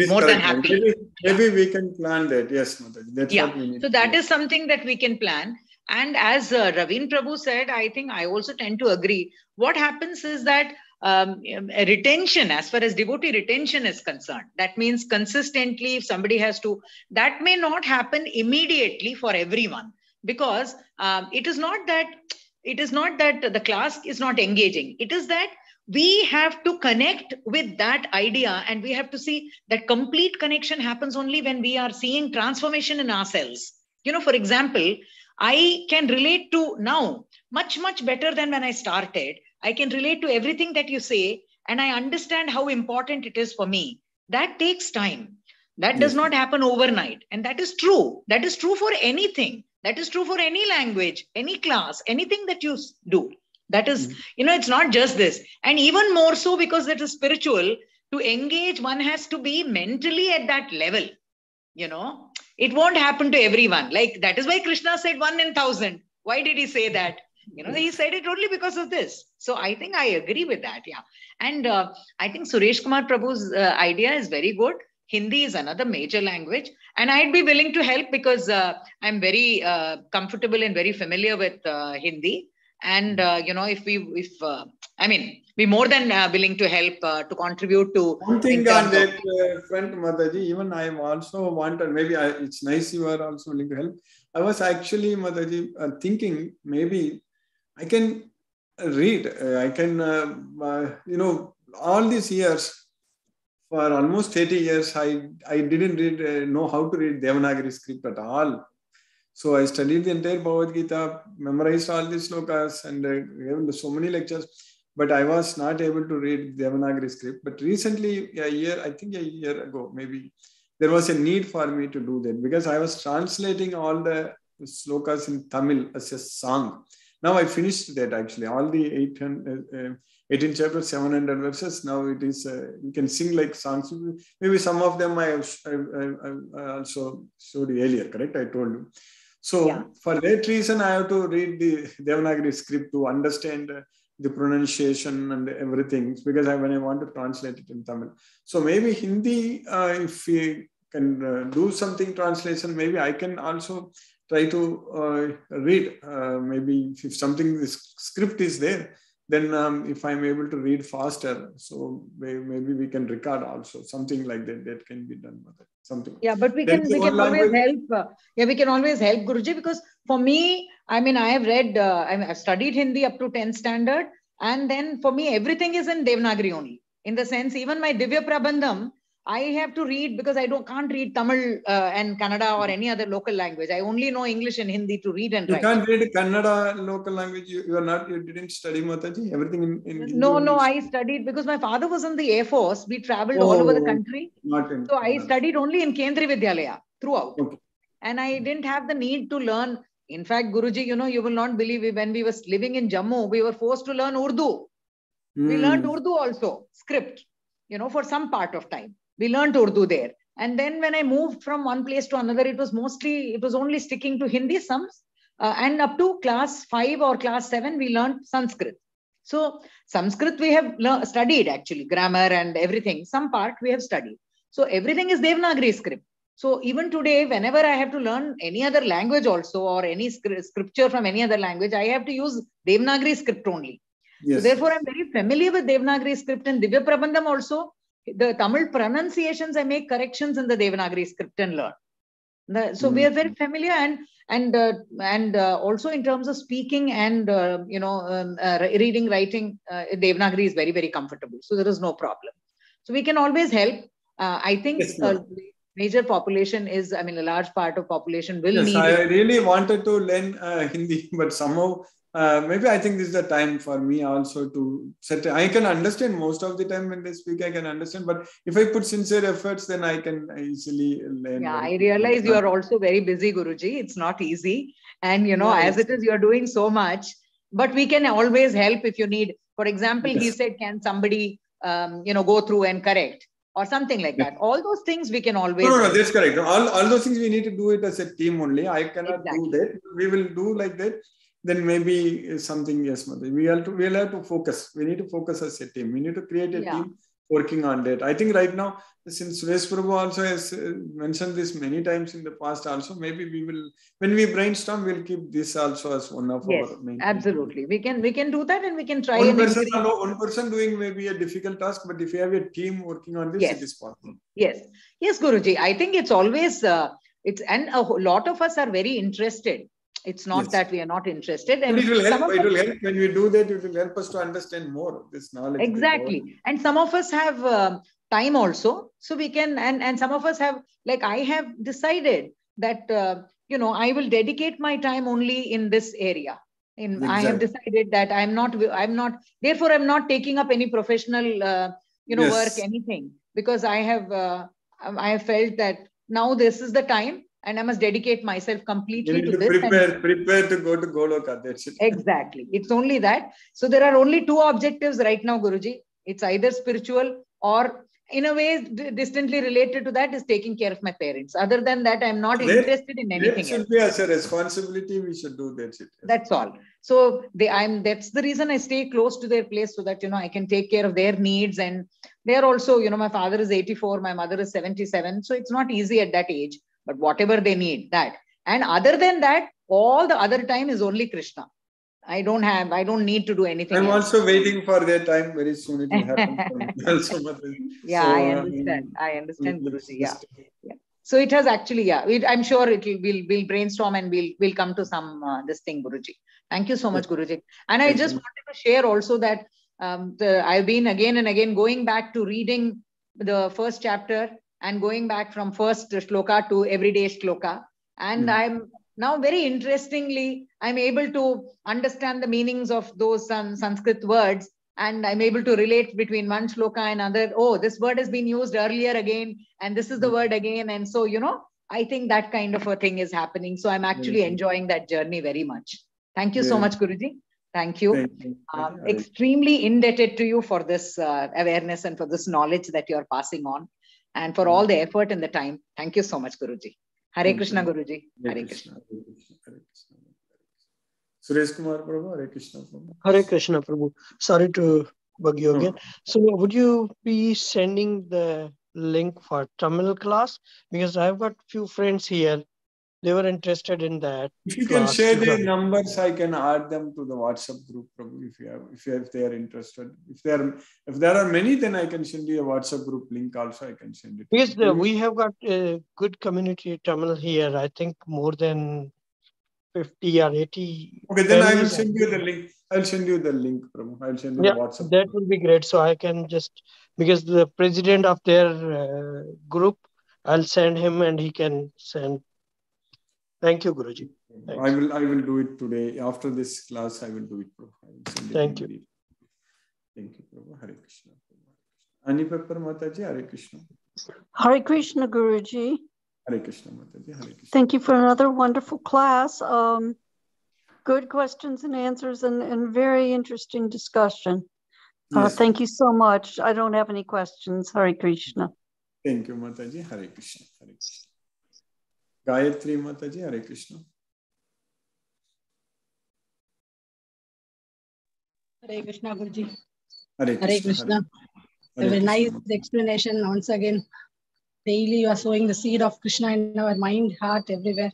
more than happy. Maybe we can plan that. Yes, Mataji. That's what we need. So that is something that we can plan. And as Ravin Prabhu said, I think I also tend to agree. What happens is that retention, as far as devotee retention is concerned, that means consistently, if somebody has to, that may not happen immediately for everyone, because it is not that the class is not engaging. It is that we have to connect with that idea, and we have to see that complete connection happens only when we are seeing transformation in ourselves. For example, I can relate to now much, much better than when I started. I can relate to everything that you say, and I understand how important it is for me. That takes time. That does not happen overnight. And that is true. That is true for anything. That is true for any language, any class, anything that you do. That is, it's not just this. And even more so because it is spiritual, to engage, one has to be mentally at that level. It won't happen to everyone. Like, that is why Krishna said 1 in 1,000. Why did he say that? He said it only because of this. So I think I agree with that. Yeah. And I think Suresh Kumar Prabhu's idea is very good. Hindi is another major language. And I'd be willing to help because I'm very comfortable and very familiar with Hindi. And, we're more than willing to help to contribute to. One thing on that front, Mataji, even I also wanted, maybe it's nice you are also willing to help. I was actually, Mataji, thinking maybe I can read, all these years, for almost 30 years, I didn't know how to read Devanagari script at all. So I studied the entire Bhagavad Gita, memorized all these slokas, and given so many lectures. but I was not able to read Devanagari script. But recently, a year ago, maybe, there was a need for me to do that because I was translating all the slokas in Tamil as a song. Now I finished that actually, all the 18 chapters, 700 verses. Now it is, you can sing like songs. Maybe some of them I also showed you earlier, correct? I told you. So for that reason, I have to read the Devanagari script to understand the pronunciation and everything, because when I want to translate it in Tamil. So maybe Hindi, if we can do something translation, maybe I can also try to read. Maybe if something, the script is there, then if I'm able to read faster, so maybe we can record also, something like that, that can be done with it. Something. Yeah, but we can always help. We can always help, Guruji, because for me, I mean, I have read, I've studied Hindi up to 10th standard. And then for me, everything is in Devanagari only. In the sense, even my Divya Prabandham, I have to read because I can't read Tamil and Kannada or any other local language. I only know English and Hindi to read and write. You can't read Kannada local language. You didn't study Mataji? Everything in Hindi? No, I studied because my father was in the Air Force. We traveled all over the country. So I studied only in Kendriya Vidyalaya throughout. Okay. And I didn't have the need to learn. In fact, Guruji, you will not believe, when we were living in Jammu, we were forced to learn Urdu. We learned Urdu also, script, for some part of time. We learned Urdu there. And then when I moved from one place to another, it was only sticking to Hindi, and up to class 5 or class 7, we learned Sanskrit. So Sanskrit we have studied actually, grammar and everything. Some part we have studied. So everything is Devanagari script. So even today, whenever I have to learn any other language also, or any scripture from any other language, I have to use Devanagari script only. Yes. So therefore, I'm very familiar with Devanagari script, and Divya Prabandham also. The Tamil pronunciations, I make corrections in the Devanagari script and learn. So we are very familiar, and also in terms of speaking and reading, writing, Devanagari is very, very comfortable. So there is no problem. So we can always help. I think major population is, a large part of population will need. I really wanted to learn Hindi, but somehow maybe I think this is the time for me also to set. I can understand most of the time when they speak, I can understand, but if I put sincere efforts, then I can easily learn. Yeah, I realize you are also very busy, Guruji. It's not easy. And, as it is, you're doing so much, but we can always help if you need. For example, he said, can somebody, go through and correct or something like that. All those things we can always. No, that's correct. All those things we need to do it as a team only. I cannot do that. We will do like that. Then maybe something, yes, Mother. We'll have to focus. We need to focus as a team. We need to create a team working on that. I think right now, since Suresh Prabhu also has mentioned this many times in the past also, maybe we will, when we brainstorm, we'll keep this also as one of our main. Absolutely. We can do that, and we can try. One person doing maybe a difficult task, but if you have a team working on this, it is possible. Yes, Guruji. I think it's always, and a lot of us are very interested. It's not that we are not interested. It will help. It will help when we do that. It will help us to understand more this knowledge. Exactly. And some of us have time also. So we can, and some of us have, like I have decided that, I will dedicate my time only in this area. I have decided that I'm not, therefore I'm not taking up any professional, work, anything, because I have felt that now this is the time. And I must dedicate myself completely to this. Prepare to go to Goloka. That's it. Exactly. It's only that. So there are only two objectives right now, Guruji. It's either spiritual or, in a way, distantly related to that is taking care of my parents. Other than that, I'm not interested in anything else. It should be as a responsibility. We should do that. That's all. So that's the reason I stay close to their place, so that, I can take care of their needs. And they are also, my father is 84, my mother is 77. So it's not easy at that age. But whatever they need, that. And other than that, all the other time is only Krishna. I don't need to do anything else. Also waiting for their time. Very soon it will happen. I understand, Guruji. Yeah. So it has actually, I'm sure we'll brainstorm and we'll come to some this thing, Guruji. Thank you so much, Guruji. And I just wanted to share also that I've been again and again going back to reading the first chapter and going back from first shloka to everyday shloka. And I'm now, very interestingly, I'm able to understand the meanings of those Sanskrit words and I'm able to relate between one shloka and other. Oh, this word has been used earlier again, and this is the word again. And so, I think that kind of a thing is happening. So I'm actually enjoying that journey very much. Thank you so much, Guruji. Thank you. Extremely indebted to you for this awareness and for this knowledge that you're passing on, and for all the effort and the time. Thank you so much, Guruji. Hare Krishna, Guruji. Hare Krishna. Suresh Kumar Prabhu, Hare Krishna Prabhu. Hare Krishna Prabhu. Sorry to bug you again. So would you be sending the link for Tamil class? Because I've got few friends here. They were interested in that. If you can share their numbers, I can add them to the WhatsApp group, Prabhu, if they are interested. If there are many, then I can send you a WhatsApp group link also. I can send it. Because we have got a good community Tamil here. I think more than 50 or 80. Okay, then I will send you the link. I'll send you the link, Prabhu. I'll send you the WhatsApp. That would be great. So I can just, because the president of their group, I'll send him and he can send. Thank you, Guruji. I will do it today. After this class, I will do it, Prabhu. I will send it. Thank you. Thank you, Prabhu. Hare Krishna. Ani Pepper Mataji, Hare Krishna. Hare Krishna, Guruji. Hare Krishna, Mataji. Hare Krishna. Thank you for another wonderful class. Good questions and answers and very interesting discussion. Yes. Thank you so much. I don't have any questions. Hare Krishna. Thank you, Mataji. Hare Krishna. Hare Krishna. Gayatri Mataji, Hare Krishna. Hare Krishna, Guruji. Hare Krishna. Hare Krishna. A very nice explanation once again. Daily you are sowing the seed of Krishna in our mind, heart, everywhere.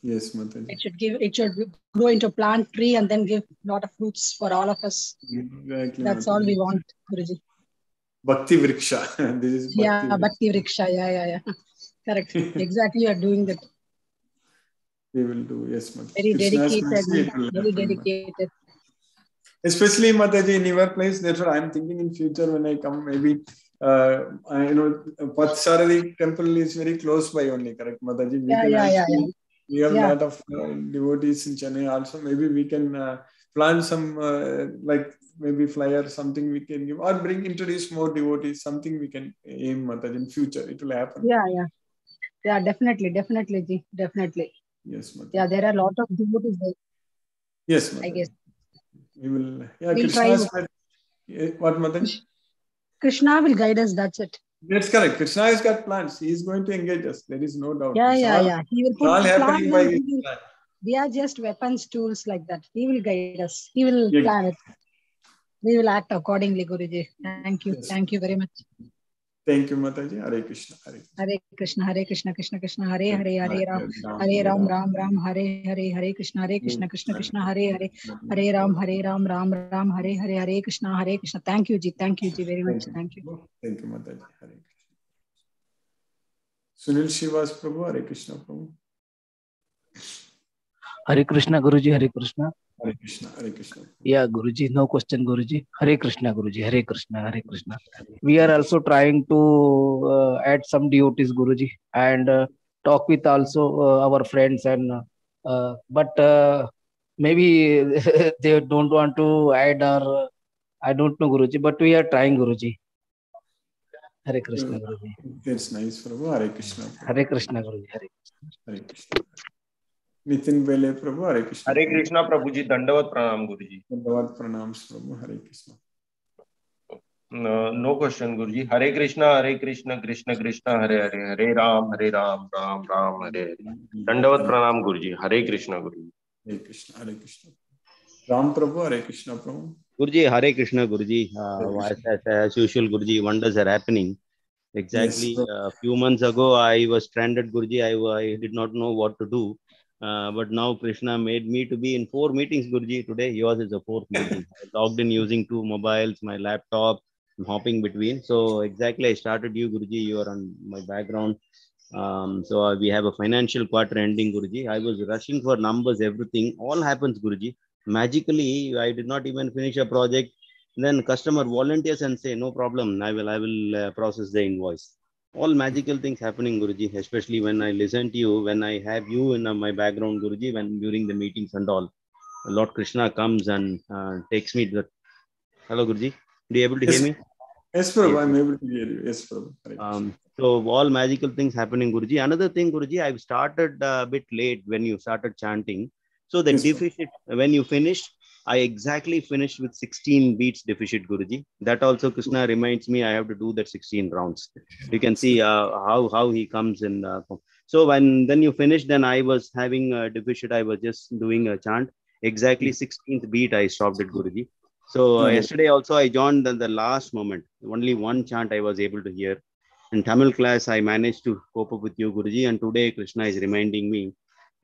Yes, Mataji. It should grow into a plant tree and then give a lot of fruits for all of us. Exactly. That's Mataji. all we want, Guruji. Bhakti Vriksha. This is Bhakti Vriksha. Yeah. Correct. Exactly, you are doing that. We will do, yes, Mataji. Very dedicated. Very dedicated. Especially, Mataji, in your place, that's what I'm thinking in future when I come, maybe, Pathsaradi temple is very close by only, correct, Mataji? We have a lot of devotees in Chennai also. Maybe we can plan some, maybe flyer, something we can give, or introduce more devotees, something we can aim, Mataji, in future. It will happen. Yeah, definitely, Ji, definitely. Yes, Mataji. Yeah, there are a lot of devotees there. Yes, Mataji. I guess. We will, We'll try. What, Mataji? Krishna will guide us, that's it. That's correct. Krishna has got plans. He is going to engage us. There is no doubt. Yeah. He will put all happening by his plan. We are just weapons, tools like that. He will guide us. He will plan it. We will act accordingly, Guruji. Thank you. Yes. Thank you very much. Thank you, Mataji. Hare Krishna. Hare Krishna. Hare Krishna. Krishna Krishna. Hare Hare. Hare Ram. Hare Ram. Ram Ram. Hare Hare. Hare Krishna. Hare Krishna. Krishna Krishna. Hare Hare. Hare Ram. Hare Ram. Ram Ram. Hare Hare. Hare Krishna. Hare Krishna. Thank you, Ji. Thank you, Ji, very much. Thank you. Thank you, Mataji. Hare Krishna. Sunil Shivas Prabhu. Hare Krishna Prabhu. Hare Krishna, Guruji. Hare Krishna. Hare Krishna. Hare Krishna. Yeah, Guruji. No question, Guruji. Hare Krishna, Guruji. Hare Krishna. Hare Krishna. We are also trying to add some devotees, Guruji, and talk with also our friends, and but maybe they don't want to add, or I don't know, Guruji. But we are trying, Guruji. Hare Krishna, Guruji. That's nice, Prabhu. Hare Krishna. Hare Krishna, Guruji. Hare Krishna. Hare Krishna. Nitin Bele Prabhu. Hare Krishna. Hare Krishna, Prabhuji. Dandavat Pranam, Guruji. Dandavat Pranams, Prabhu. Hare Krishna. No question, Guruji. Hare Krishna, Hare Krishna, Krishna Krishna, Hare Hare, Hare Ram, Ram Ram, Hare Hare. Dandavat Pranam, Guruji. Hare Krishna, Guruji. Hare Krishna. Hare Krishna. Ram Prabhu. Hare Krishna, Prabhu. Guruji, Hare Krishna, Guruji. As usual, Guruji, wonders are happening. Exactly. Yes, a few months ago, I was stranded, Guruji. I did not know what to do. But now Krishna made me to be in 4 meetings, Guruji. Today, yours is a 4th meeting. I logged in using 2 mobiles, my laptop, I'm hopping between. So exactly, I started you, Guruji. You are on my background. So we have a financial quarter ending, Guruji. I was rushing for numbers, everything. All happens, Guruji. Magically, I did not even finish a project. Then customer volunteers and say, no problem, I will process the invoice. All magical things happening, Guruji, especially when I listen to you, when I have you in my background, Guruji, when during the meetings and all. Lord Krishna comes and takes me to Hello, Guruji. Do you able to hear me? Yes, Prabhu. I'm able to hear you. Yes, Prabhu. So all magical things happening, Guruji. Another thing, Guruji, I've started a bit late when you started chanting. So the deficit, when you finished, I exactly finished with 16 beats deficit, Guruji. That also Krishna reminds me I have to do that 16 rounds. You can see how he comes in. So then you finished, then I was having a deficit. I was just doing a chant. Exactly 16th beat, I stopped it, Guruji. So yesterday also I joined the last moment. Only one chant I was able to hear. In Tamil class, I managed to cope up with you, Guruji. And today Krishna is reminding me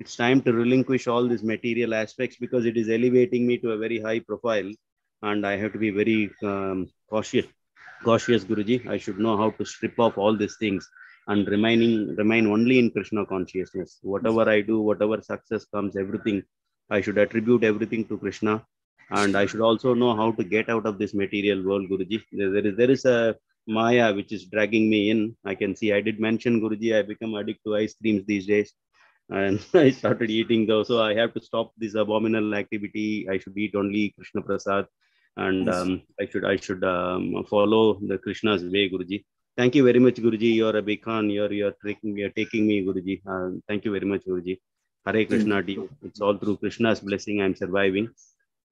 it's time to relinquish all these material aspects because it is elevating me to a very high profile. And I have to be very cautious, Guruji. I should know how to strip off all these things and remain only in Krishna consciousness. Whatever I do, whatever success comes, everything, I should attribute everything to Krishna. And I should also know how to get out of this material world, Guruji. There is a Maya which is dragging me in. I can see. I did mention, Guruji, I become addicted to ice creams these days, and I started eating those. So I have to stop this abominable activity. I should eat only Krishna Prasad, and I should follow the Krishna's way, Guruji. Thank you very much, Guruji. You're a big Khan. You're taking me, Guruji. Thank you very much, Guruji. Hare Krishna to you. It's all through Krishna's blessing I'm surviving.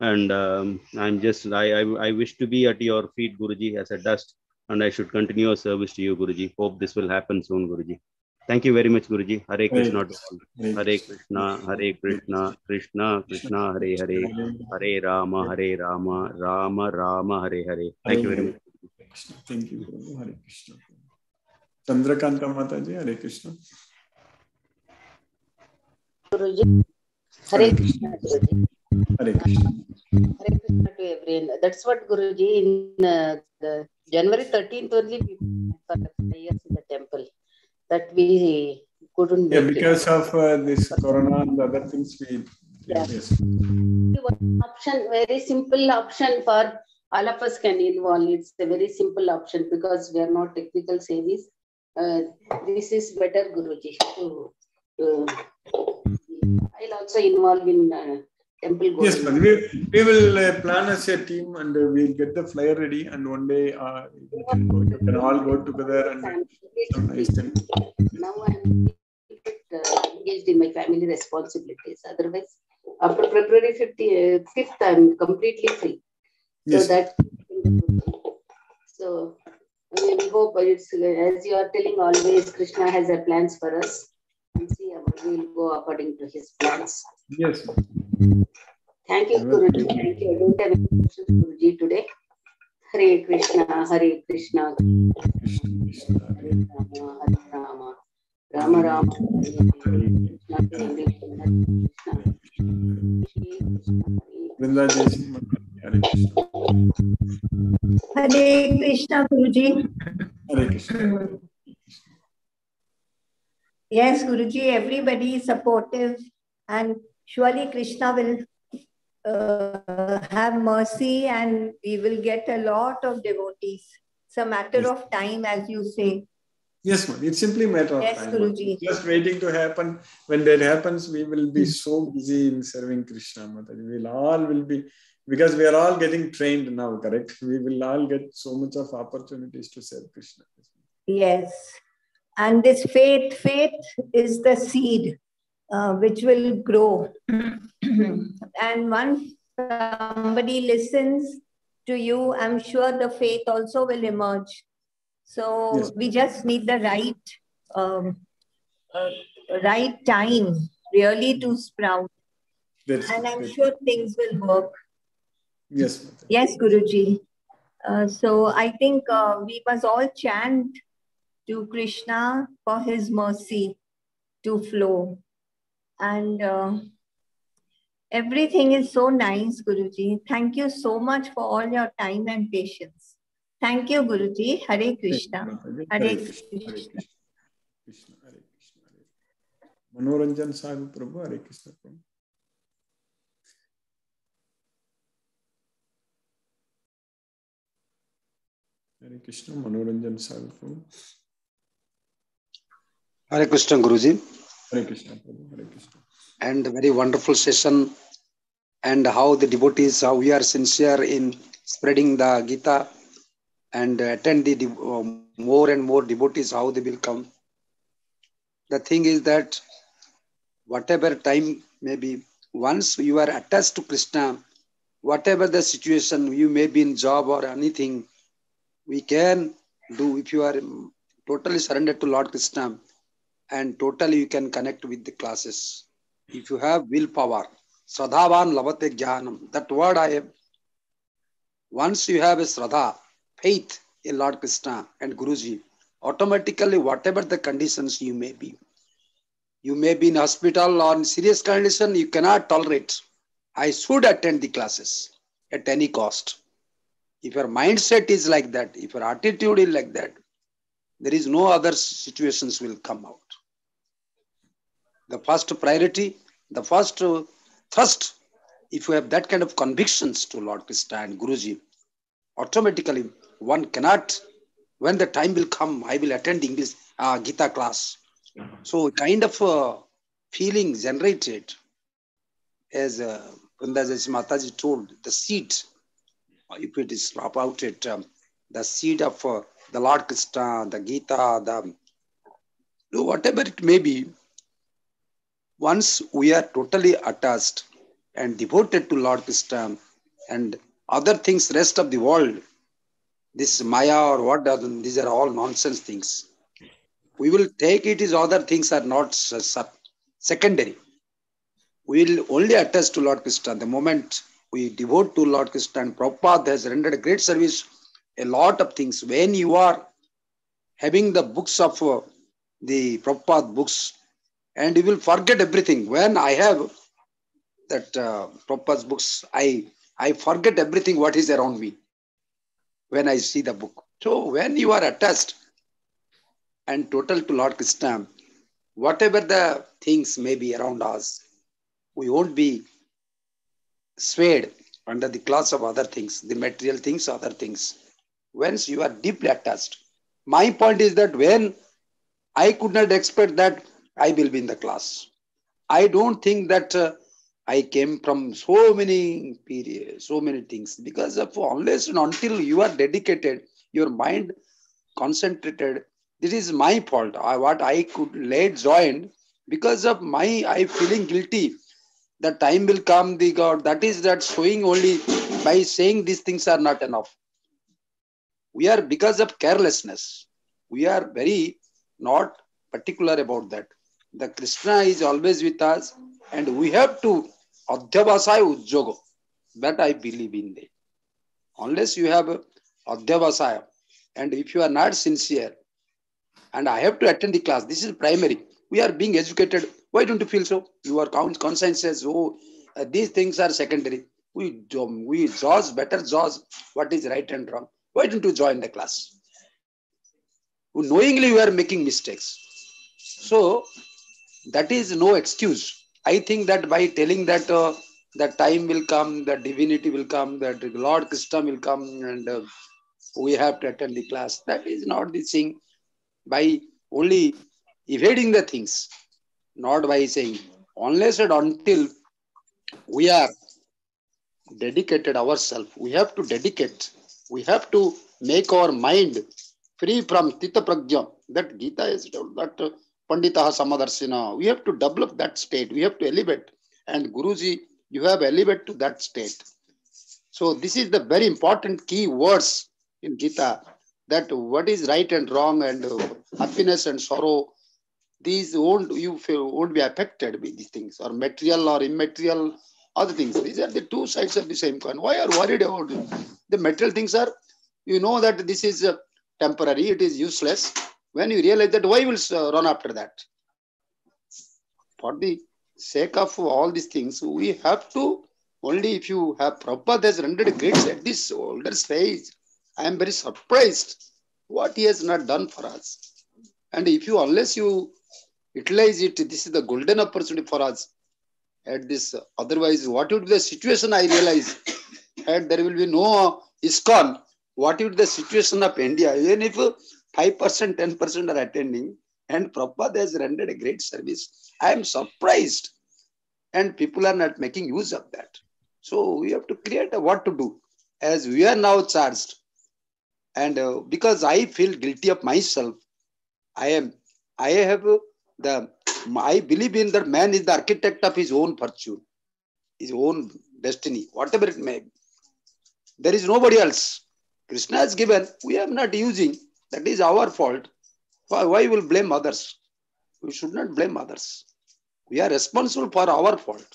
And I wish to be at your feet, Guruji, as a dust, and I should continue a service to you, Guruji. Hope this will happen soon, Guruji. Thank you very much, Guruji. Hare Krishna to all. Hare Krishna, Krishna Krishna, Hare Hare, Hare Rama, Rama Rama, Hare Hare. Thank you very much. Thank you, Prabhu. Hare Krishna. Chandrakanta Mataji, Hare Krishna. Guruji, Hare Krishna, Guruji. Hare Krishna. Hare Krishna to everyone. That's what Guruji in the January 13th only we for 5 years in the temple that we couldn't make because of this corona and other things we yes. One option, very simple option for all of us can involve. It's a very simple option because we are not technical savvies. This is better, Guruji. I'll also involve in temple. Yes, but we will plan as a team and we'll get the flyer ready and one day we can all go together and some nice thing. Now I'm engaged in my family responsibilities. Otherwise, after February 5th, I'm completely free. Yes. So we hope it's as you are telling always, Krishna has a plans for us. And see, we'll go according to his plans. Yes. Thank you, Guruji. Thank you. I don't have any questions, Guruji, today. Hare Krishna, Hare Krishna, Krishna Krishna, Hare Rama, Rama Rama, Hare Krishna, Guruji. Hare Krishna. Yes, Guruji, everybody is supportive and surely Krishna will have mercy and we will get a lot of devotees. It's a matter of time, as you say. Yes, ma'am. It's simply a matter of time. Guruji. Just waiting to happen. When that happens, we will be so busy in serving Krishna. We'll all will be, because we are all getting trained now, correct? We will all get so much of opportunities to serve Krishna. Yes. And this faith is the seed which will grow. And once somebody listens to you, I'm sure the faith also will emerge. So yes, we just need the right time really to sprout. And I'm sure things will work. Yes. Yes, Guruji. So I think we must all chant to Krishna for his mercy to flow. And everything is so nice, Guruji. Thank you so much for all your time and patience. Thank you, Guruji. Hare Krishna. Hare Krishna. Manoranjan Sadhu Prabhu, Hare Krishna Prabhu. Hare Krishna, Manoranjan Sadhu Prabhu. Hare Krishna, Guruji. Hare Krishna Prabhu, Hare Krishna. And a very wonderful session, and how the devotees, how we are sincere in spreading the Gita and attend the more and more devotees, how they will come. The thing is that whatever time may be, once you are attached to Krishna, whatever the situation, you may be in job or anything, we can do if you are totally surrendered to Lord Krishna and totally you can connect with the classes. If you have willpower, Sradhavan Lavate Jnanam, that word I have, once you have a Sradha, faith in Lord Krishna and Guruji, automatically whatever the conditions you may be in hospital or in serious condition, you cannot tolerate. I should attend the classes at any cost. If your mindset is like that, if your attitude is like that, there is no other situations will come out. The first priority, the first thrust, if you have that kind of convictions to Lord Krishna and Guruji, automatically one cannot, when the time will come, I will attend English Gita class. So kind of feeling generated as Vrindajas Mataji told, the seed, if it is about it, the seed of the Lord Krishna, the Gita, the whatever it may be, once we are totally attached and devoted to Lord Krishna and other things, rest of the world, this Maya or what, these are all nonsense things. We will take it as other things are not secondary. We will only attach to Lord Krishna. The moment we devote to Lord Krishna, and Prabhupada has rendered a great service, a lot of things. When you are having the books of the Prabhupada books, and you will forget everything. When I have that Prabhupada's books, I forget everything what is around me when I see the book. So when you are attached and total to Lord Krishna, whatever the things may be around us, we won't be swayed under the class of other things, the material things, other things. Once you are deeply attached. My point is that when I could not expect that I will be in the class. I don't think that I came from so many periods, so many things, because of unless and until you are dedicated, your mind concentrated, this is my fault. What I could late join because of I feeling guilty. The time will come, the God, that is that showing only by saying these things are not enough. We are, because of carelessness, we are very not particular about that. The Krishna is always with us and we have to adhyavasaya ujjogo. That I believe in that. Unless you have adhyavasaya and if you are not sincere and I have to attend the class, this is primary. We are being educated. Why don't you feel so? Your conscience says, oh, these things are secondary. We judge, better judge what is right and wrong. Why don't you join the class? Knowingly you are making mistakes. So that is no excuse. I think that by telling that the time will come, the divinity will come, that Lord Krishna will come and we have to attend the class. That is not the thing. By only evading the things, not by saying, unless and until we are dedicated ourselves, we have to dedicate, we have to make our mind free from Tita Prajna. That Gita is that Panditaha Samadarsina. We have to develop that state, we have to elevate. And Guruji, you have elevated to that state. So this is the very important key words in Gita, that what is right and wrong and happiness and sorrow, these won't be affected by these things, or material or immaterial other things. These are the two sides of the same coin. Why are you worried about it? The material things are, you know that this is temporary, it is useless. When you realize that, why will run after that? For the sake of all these things, we have to only, if you have Prabhupada has rendered a great at this older stage, I am very surprised what he has not done for us. And if you, unless you utilize it, this is the golden opportunity for us at this. Otherwise, what would be the situation? I realize, and there will be no ISKCON. What would be the situation of India? Even if 5%, 10% are attending, and Prabhupada has rendered a great service, I am surprised. And people are not making use of that. So we have to create what to do. as we are now charged, and because I feel guilty of myself, I believe in that man is the architect of his own fortune, his own destiny, whatever it may be. There is nobody else. Krishna has given, we are not using. That is our fault. Why will blame others? We should not blame others. We are responsible for our fault.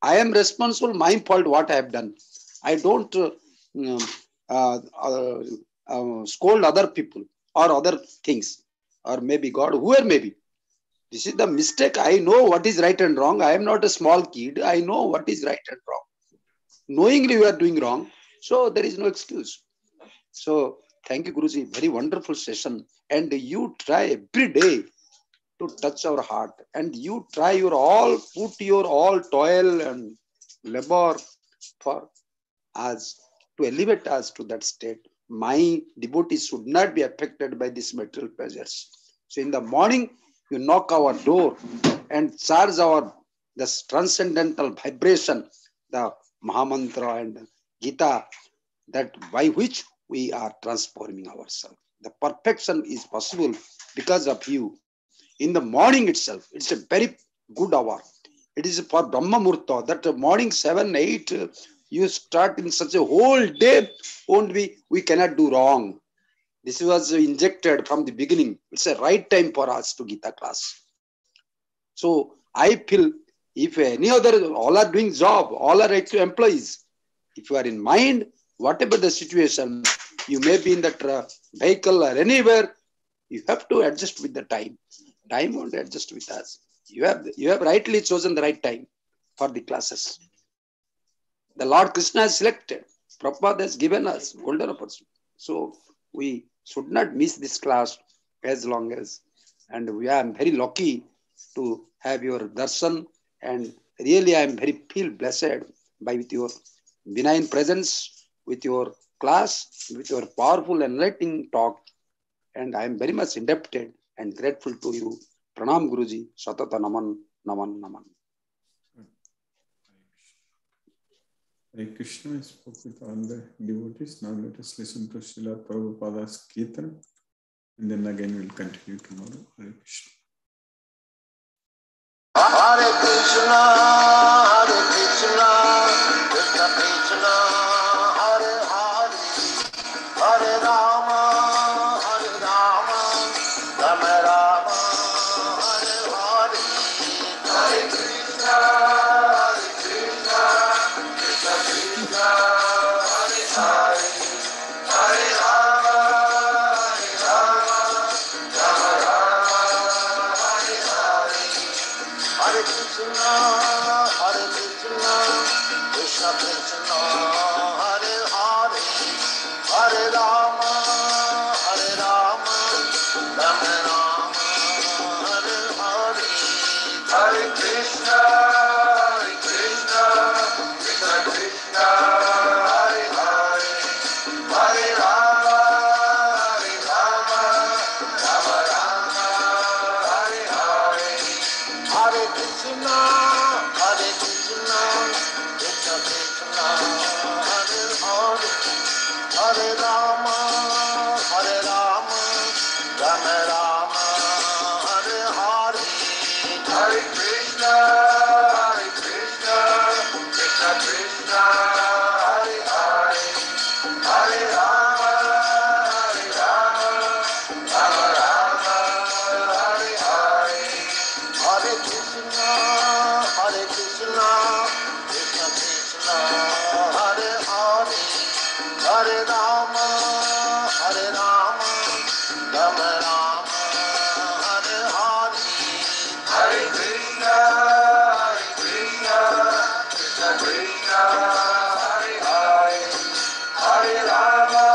I am responsible, my fault, what I have done. I don't scold other people or other things, or maybe God, whoever may be. This is the mistake. I know what is right and wrong. I am not a small kid. I know what is right and wrong. Knowingly we are doing wrong, so there is no excuse. So thank you, Guruji. Very wonderful session. And you try every day to touch our heart. And you try your all, put your all toil and labor for us to elevate us to that state. My devotees should not be affected by these material pleasures. So in the morning, you knock our door and charge the transcendental vibration, the Mahamantra and Gita, that by which we are transforming ourselves. The perfection is possible because of you. In the morning itself, it's a very good hour. It is for Brahma Murta, that morning 7, 8, you start in such a whole day, we cannot do wrong. This was injected from the beginning. It's a right time for us to Gita class. So I feel if any other, all are doing job, all are employees. If you are in mind, whatever the situation, you may be in that vehicle or anywhere, you have to adjust with the time. Time won't adjust with us. You have rightly chosen the right time for the classes. The Lord Krishna has selected. Prabhupada has given us golden opportunity. So we should not miss this class as long as. And we are very lucky to have your darshan. And really I am feel blessed with your benign presence, with your class, with your powerful enlightening talk. And I am very much indebted and grateful to you. Pranam Guruji, Satata Naman, Naman, Naman. Hare Krishna, I spoke with all the devotees. Now let us listen to Srila Prabhupada's Kirtan, and then again we'll continue tomorrow. Hare Krishna. Hare Krishna, Krishna Krishna, Hare Hare, Hare Rama, Rama Rama, Hare Hare, Hare Krishna, Krishna Krishna, Hare Hare, Hare Rama, Rama Rama, Hare Hare. Hare Krishna, Krishna Krishna, Hare Hare, Hare Rama, Rama Rama, Hare Hare, Hare Krishna, Krishna Krishna, Hare Hare, Hare Rama, Rama Rama, Hare Hare. Hare Krishna, Krishna Krishna, Hare Hare, Hare Rama, Rama Rama, Hare Hare, Hare Krishna, Krishna Krishna, Hare Hare, Hare Rama, Rama Rama, Hare Hare. Hare Krishna, Krishna Krishna, Hare Hare, Hare Rama, Rama Rama, Hare Hare, Hare Krishna, Krishna Krishna, Hare Hare, Hare Rama,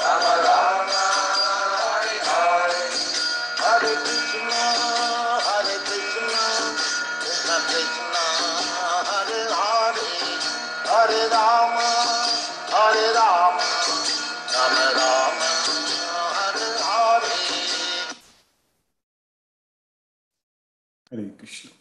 Rama Rama, Hare Hare. Hare Krishna, Krishna Krishna, Hare Hare, Hare Rama, Rama Rama, Hare Hare. Hare Krishna.